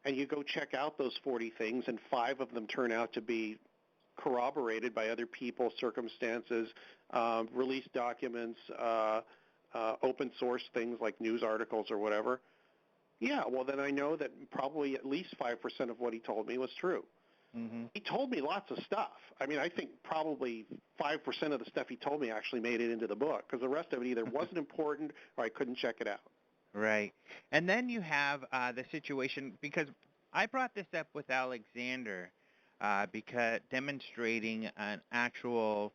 Speaker 5: and you go check out those 40 things, and 5 of them turn out to be corroborated by other people, circumstances, released documents, open source things like news articles or whatever, yeah, well, then I know that probably at least 5% of what he told me was true.
Speaker 4: Mm-hmm.
Speaker 5: He told me lots of stuff. I mean, I think probably 5% of the stuff he told me actually made it into the book, because the rest of it either wasn't important or I couldn't check it out.
Speaker 4: Right. And then you have the situation, because I brought this up with Alexander, because demonstrating an actual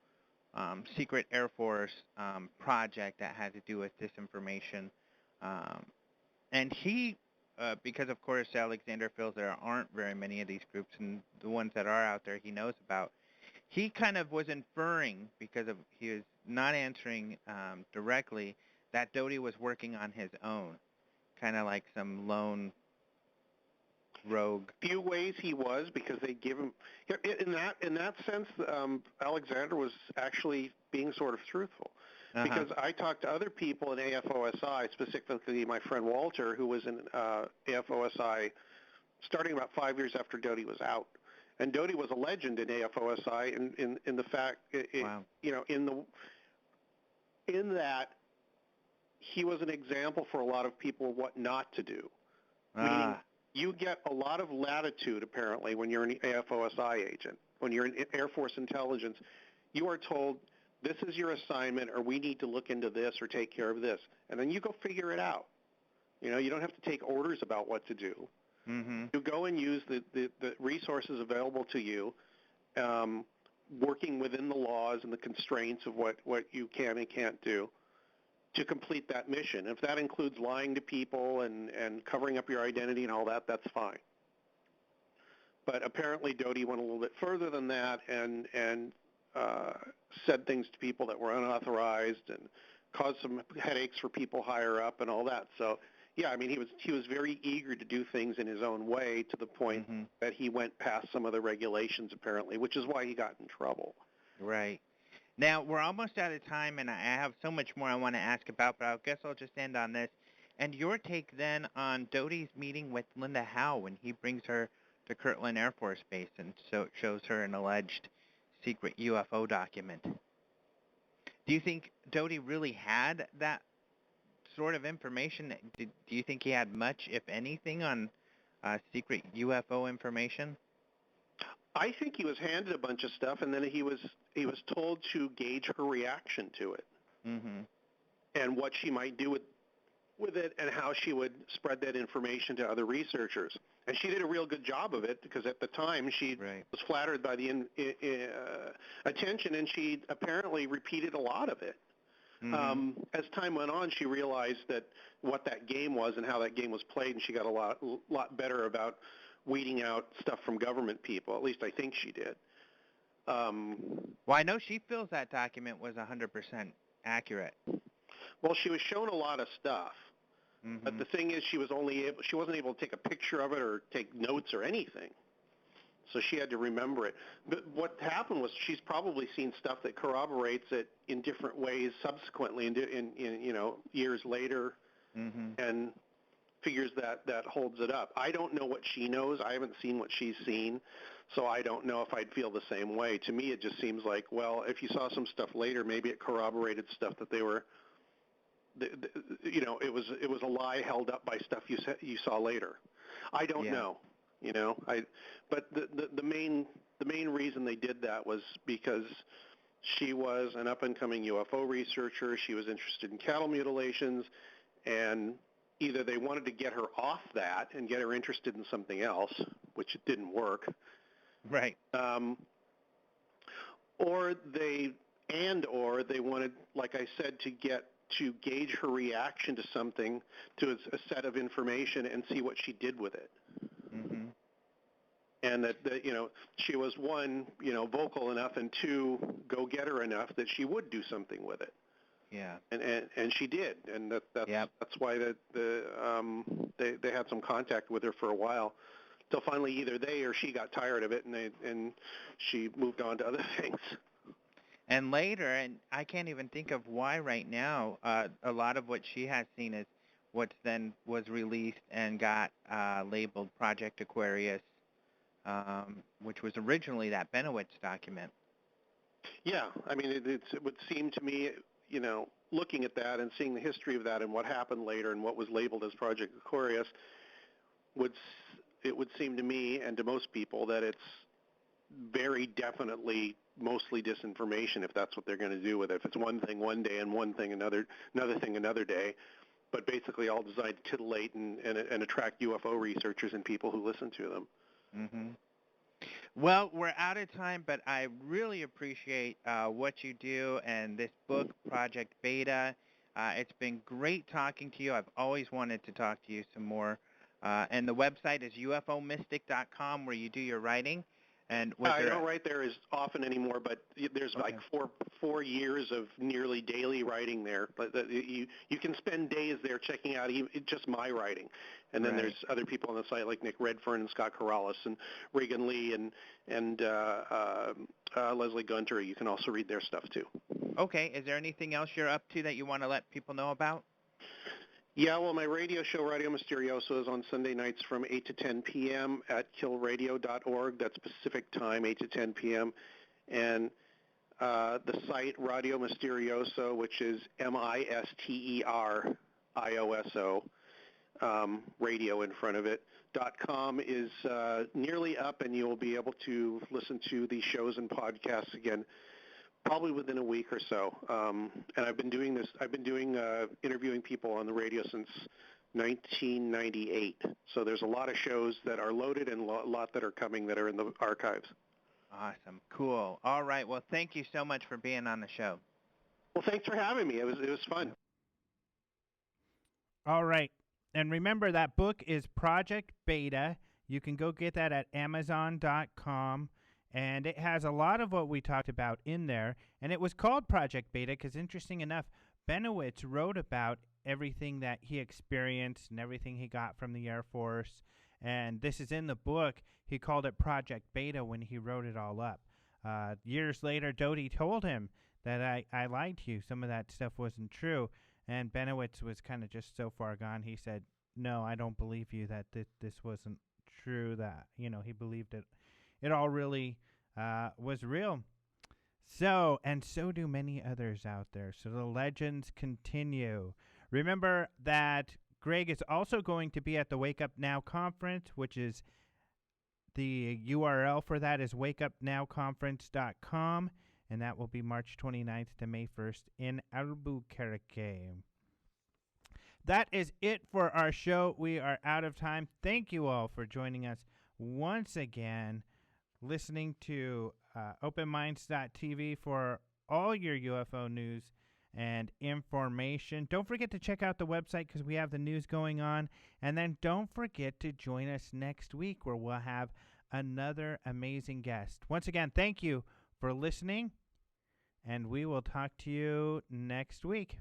Speaker 4: secret Air Force project that had to do with disinformation. And he, because of course Alexander feels there aren't very many of these groups, and the ones that are out there he knows about, he kind of was inferring, because he was not answering directly, that Doty was working on his own, kind of like some lone rogue.
Speaker 5: Few ways he was, because they give him in that sense. Alexander was actually being sort of truthful, because I talked to other people in AFOSI, specifically my friend Walter, who was in AFOSI starting about 5 years after Doty was out, and Doty was a legend in AFOSI in the fact,
Speaker 4: Wow.
Speaker 5: In that he was an example for a lot of people what not to do. Meaning, you get a lot of latitude, apparently, when you're an AFOSI agent. When you're in Air Force intelligence, you are told, this is your assignment, or we need to look into this or take care of this. And then you go figure it out. You don't have to take orders about what to do.
Speaker 4: Mm-hmm.
Speaker 5: You go and use the resources available to you, working within the laws and the constraints of what you can and can't do, to complete that mission. If that includes lying to people and covering up your identity and all that, that's fine. But apparently Doty went a little bit further than that and said things to people that were unauthorized and caused some headaches for people higher up and all that. So, yeah, I mean, he was very eager to do things in his own way, to the point that he went past some of the regulations, apparently, which is why he got in trouble.
Speaker 4: Right. Now, we're almost out of time, and I have so much more I want to ask about, but I guess I'll just end on this. And your take then on Doty's meeting with Linda Howe when he brings her to Kirtland Air Force Base and so shows her an alleged secret UFO document. Do you think Doty really had that sort of information? Do you think he had much, if anything, on secret UFO information?
Speaker 5: I think he was handed a bunch of stuff, and then he was told to gauge her reaction to it, and what she might do with it, and how she would spread that information to other researchers. And she did a real good job of it, because at the time she was flattered by the attention, and she apparently repeated a lot of it. As time went on, she realized that what that game was and how that game was played, and she got a lot better about weeding out stuff from government people. At least I think she did.
Speaker 4: Well, I know she feels that document was 100% accurate.
Speaker 5: Well, she was shown a lot of stuff, but the thing is, she wasn't able to take a picture of it or take notes or anything. So she had to remember it. But what happened was, she's probably seen stuff that corroborates it in different ways subsequently, in years later, and figures that holds it up. I don't know what she knows. I haven't seen what she's seen, so I don't know if I'd feel the same way. To me, it just seems like, well, if you saw some stuff later, maybe it corroborated stuff that they were, it was a lie held up by stuff you saw later. I don't know, but the main reason they did that was because she was an up-and-coming UFO researcher. She was interested in cattle mutilations, and either they wanted to get her off that and get her interested in something else, which it didn't work.
Speaker 4: Right.
Speaker 5: Or they wanted, like I said, to gauge her reaction to something, to a set of information, and see what she did with it. and that she was, one, vocal enough, and two, go-getter enough that she would do something with it.
Speaker 4: Yeah.
Speaker 5: And she did, and that's
Speaker 4: Yep.
Speaker 5: that's why they had some contact with her for a while, till finally either they or she got tired of it, and she moved on to other things.
Speaker 4: And later, and I can't even think of why right now, a lot of what she has seen is what then was released and got labeled Project Aquarius, which was originally that Bennewitz document.
Speaker 5: Yeah, I mean, it would seem to me, looking at that and seeing the history of that and what happened later and what was labeled as Project Aquarius, it would seem to me and to most people that it's very definitely mostly disinformation, if that's what they're going to do with it. If it's one thing one day and one thing another thing another day, but basically all designed to titillate and attract UFO researchers and people who listen to them.
Speaker 4: Mm-hmm. Well, we're out of time, but I really appreciate what you do and this book, Project Beta. It's been great talking to you. I've always wanted to talk to you some more. And the website is ufomystic.com, where you do your writing. And
Speaker 5: I don't write there as often anymore, but there's like 4 years of nearly daily writing there. But you can spend days there checking out just my writing, and then there's other people on the site like Nick Redfern and Scott Corrales and Reagan Lee and Leslie Gunter. You can also read their stuff too. Okay. Is there anything else you're up to that you want to let people know about? Yeah, well, my radio show, Radio Mysterioso, is on Sunday nights from 8 to 10 p.m. at killradio.org. That's Pacific time, 8 to 10 p.m. And the site, Radio Mysterioso, which is MISTERIOSO, radio in front of it, .com, is nearly up, and you'll be able to listen to the shows and podcasts again probably within a week or so. And I've been doing interviewing people on the radio since 1998. So there's a lot of shows that are loaded and a lot that are coming that are in the archives. Awesome. Cool. All right. Well, thank you so much for being on the show. Well, thanks for having me. It was fun.
Speaker 2: All right. And remember, that book is Project Beta. You can go get that at Amazon.com. And it has a lot of what we talked about in there. And it was called Project Beta because, interesting enough, Bennewitz wrote about everything that he experienced and everything he got from the Air Force. And this is in the book. He called it Project Beta when he wrote it all up. Years later, Doty told him that I lied to you. Some of that stuff wasn't true. And Bennewitz was kind of just so far gone. He said, no, I don't believe you that this wasn't true, that, he believed it. It all really was real. So, and so do many others out there. So the legends continue. Remember that Greg is also going to be at the Wake Up Now conference, which is the URL for that is wakeupnowconference.com, and that will be March 29th to May 1st in Albuquerque. That is it for our show. We are out of time. Thank you all for joining us once again, listening to openminds.tv for all your UFO news and information. Don't forget to check out the website because we have the news going on. And then don't forget to join us next week where we'll have another amazing guest. Once again, thank you for listening, and we will talk to you next week.